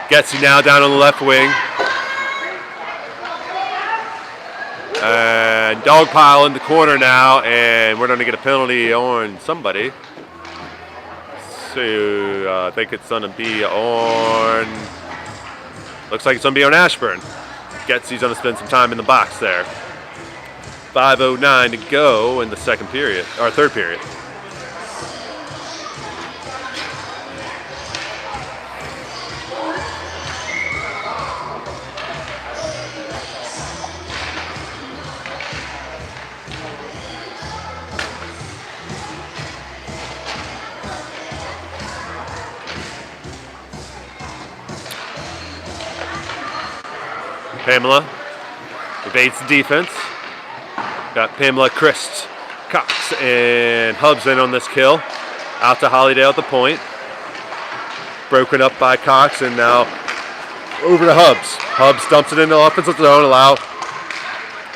Getsy now down on the left wing. And dog pile in the corner now, and we're going to get a penalty on somebody. So I think it's going to be on. Looks like it's going to be on Ashburn. Getsy's going to spend some time in the box there. 5:09 to go in the second period, or third period. Pamela evades the defense. Got Pamela, Christ, Cox, and Hubs in on this kill. Out to Hollydale at the point. Broken up by Cox, and now over to Hubs. Hubs dumps it into the offensive zone, allow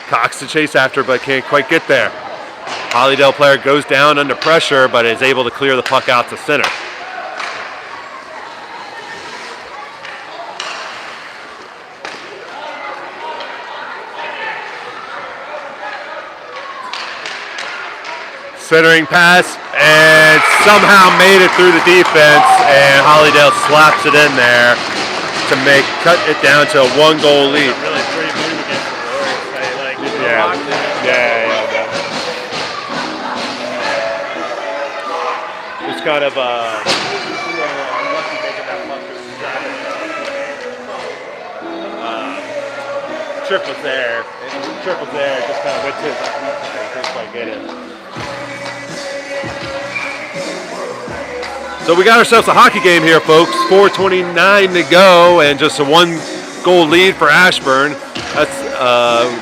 Cox to chase after, but can't quite get there. Hollydale player goes down under pressure, but is able to clear the puck out to center. Centering pass, and somehow made it through the defense, and Hollydale slaps it in there to cut it down to a 1-goal lead. Really pretty move against the Warriors. Like, It's kind of Trip was there. Just kind of went to his. Couldn't quite get it. So we got ourselves a hockey game here, folks. 4:29 to go, and just a 1-goal lead for Ashburn. That's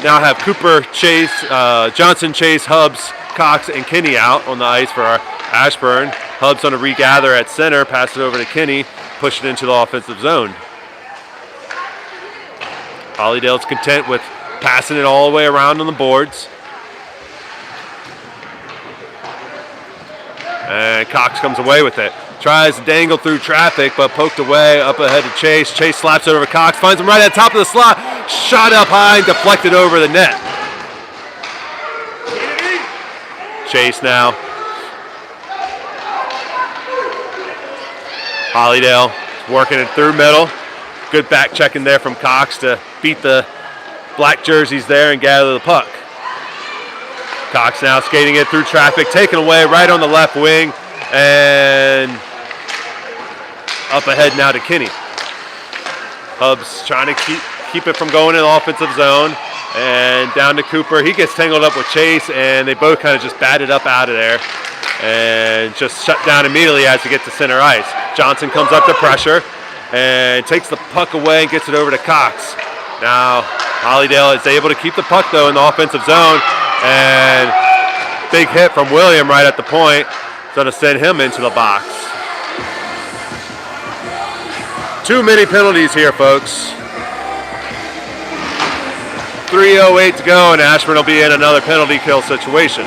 now have Cooper, Chase, Johnson, Chase, Hubs, Cox, and Kinney out on the ice for our Ashburn. Hubs on a regather at center, pass it over to Kinney, push it into the offensive zone. Hollydale's content with passing it all the way around on the boards. And Cox comes away with it. Tries to dangle through traffic, but poked away up ahead to Chase. Chase slaps it over Cox, finds him right at the top of the slot. Shot up high and deflected over the net. Chase now. Hollydale working it through middle. Good back checking there from Cox to beat the black jerseys there and gather the puck. Cox now skating it through traffic, taken away right on the left wing, and up ahead now to Kinney. Hubs trying to keep it from going in the offensive zone, and down to Cooper. He gets tangled up with Chase, and they both kind of just batted up out of there and just shut down immediately as they get to center ice. Johnson comes up to pressure and takes the puck away and gets it over to Cox. Now Hollydale is able to keep the puck though in the offensive zone, and big hit from William right at the point. It's going to send him into the box. Too many penalties here, folks. 3:08 to go, and Ashburn will be in another penalty kill situation.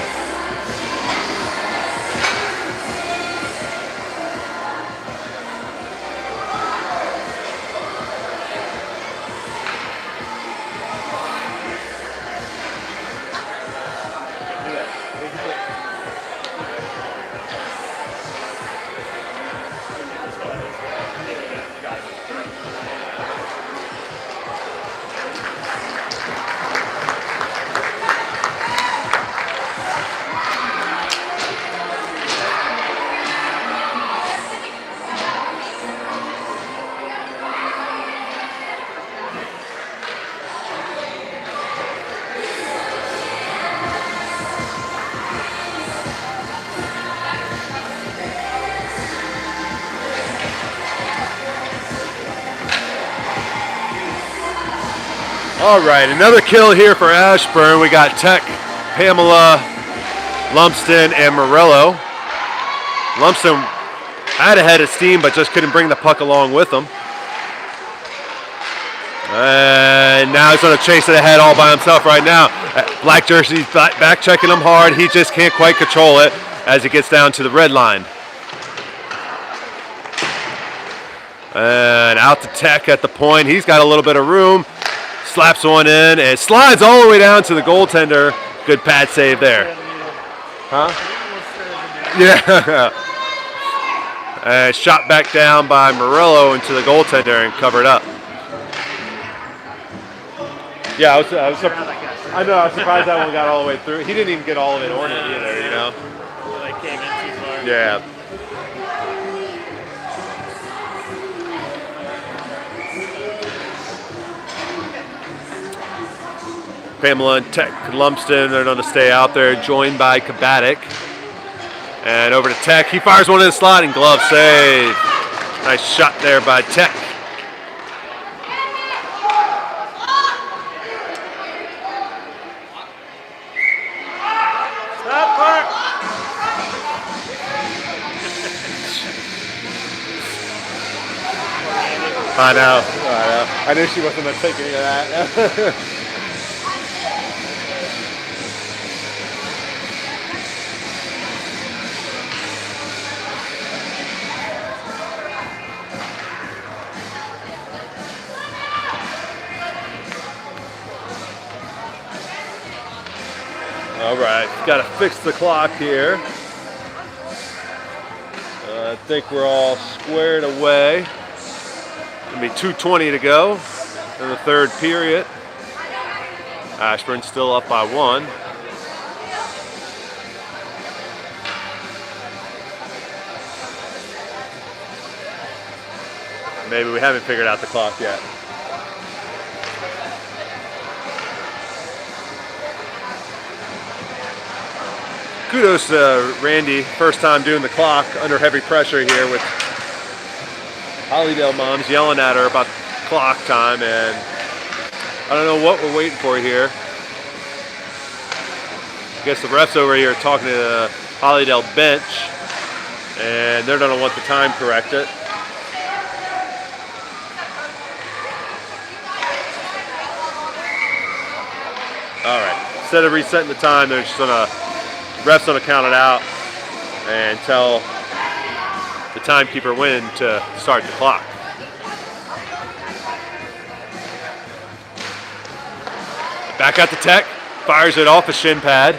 All right, another kill here for Ashburn. We got Tech, Pamela, Lumsden, and Morello. Lumsden had a head of steam, but just couldn't bring the puck along with him. And now he's going to chase it ahead all by himself right now. Black jersey's back checking him hard. He just can't quite control it as he gets down to the red line. And out to Tech at the point. He's got a little bit of room. Slaps one in and slides all the way down to the goaltender. Good pad save there. Huh? Yeah. And shot back down by Morello into the goaltender and covered up. Yeah, I was surprised that one got all the way through. He didn't even get all of it on it either, you know? Like came in too far. Yeah. Pamela and Tech Lumsden are going to stay out there, joined by Kabatic. And over to Tech. He fires one in the slot and glove save. Nice shot there by Tech. I know. I knew she wasn't going to take any of that. All right, got to fix the clock here. I think we're all squared away. Gonna be 2:20 to go in the third period. Ashburn still up by 1. Maybe we haven't figured out the clock yet. Kudos to Randy, first time doing the clock under heavy pressure here with Hollydell moms yelling at her about clock time, and I don't know what we're waiting for here. I guess the refs over here are talking to the Hollydell bench, and they're going to want the time corrected. All right, instead of resetting the time, they're just going to refs going to count it out and tell the timekeeper when to start the clock. Back out to Tech, fires it off a shin pad.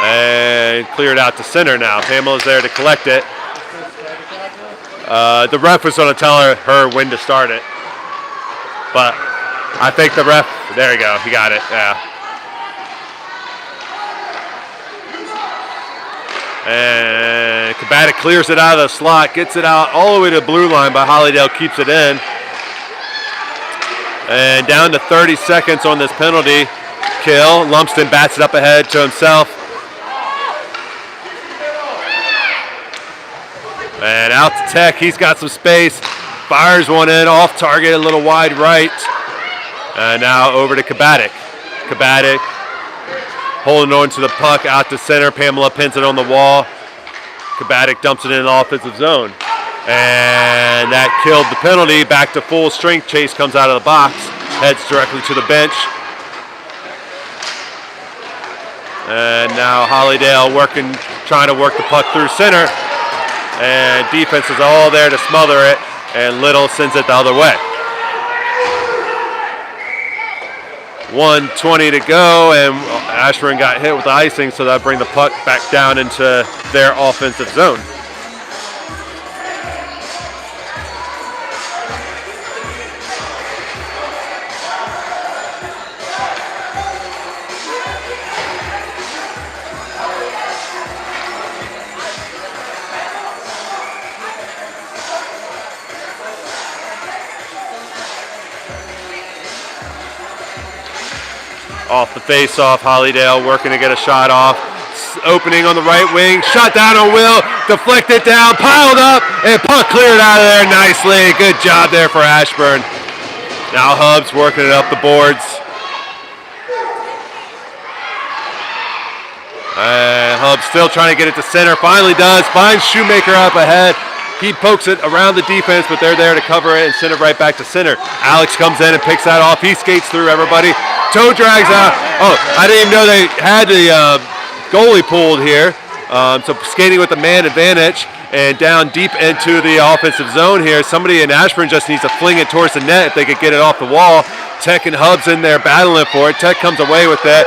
And cleared out to center now. Pamela's there to collect it. The ref was going to tell her when to start it. But I think the ref, there you go, he got it, yeah. And Kabatic clears it out of the slot, gets it out all the way to the blue line, but Hollydell keeps it in. And down to 30 seconds on this penalty kill. Lumsden bats it up ahead to himself. And out to Tech, he's got some space. Fires one in, off target, a little wide right. And now over to Kabatic. Kabatic holding on to the puck out to center. Pamela pins it on the wall. Kabatic dumps it in the offensive zone. And that killed the penalty. Back to full strength. Chase comes out of the box. Heads directly to the bench. And now Hollydell trying to work the puck through center. And defense is all there to smother it. And Little sends it the other way. 1:20 to go, and Ashburn got hit with the icing, so that'll bring the puck back down into their offensive zone. Off the face-off, Hollydell working to get a shot off. Opening on the right wing, shot down on Will, deflected down, piled up, and puck cleared out of there nicely. Good job there for Ashburn. Now Hubs working it up the boards. And Hubs still trying to get it to center. Finally does. Finds Shoemaker up ahead. He pokes it around the defense, but they're there to cover it and send it right back to center. Alex comes in and picks that off. He skates through everybody. Toe drags out. Oh, I didn't even know they had the goalie pulled here. So skating with the man advantage and down deep into the offensive zone here. Somebody in Ashburn just needs to fling it towards the net if they could get it off the wall. Tech and Hubs in there battling for it. Tech comes away with it.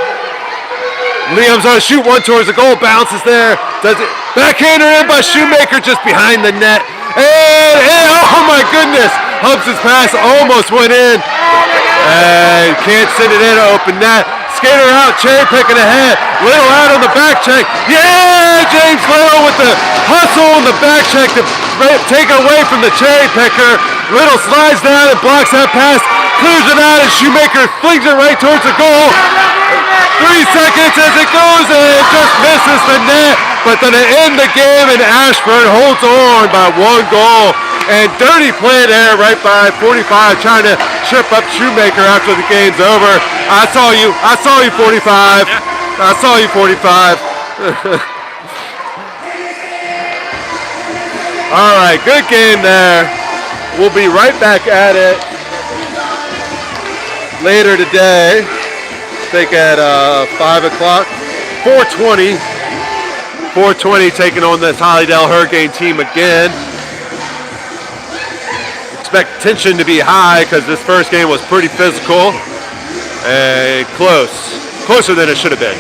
Liam's on a shoot, one towards the goal, bounces there. Does it backhander in by Shoemaker just behind the net. And oh my goodness, Hubs' pass almost went in. And can't send it in, open net. Skater out, cherry picking ahead. Little out on the back check. Yeah, James Little with the hustle on the back check to take away from the cherry picker. Little slides down and blocks that pass. Clears it out and Shoemaker flings it right towards the goal. 3 seconds as it goes and it just misses the net. But then to end the game and Ashburn holds on by 1 goal. And dirty play there right by 45 trying to trip up Shoemaker after the game's over. I saw you 45. I saw you 45. All right, good game there. We'll be right back at it later today. I think at 5 o'clock. 4:20. 4:20 taking on this Hollydell Hurricane team again. Expect tension to be high because this first game was pretty physical and closer than it should have been.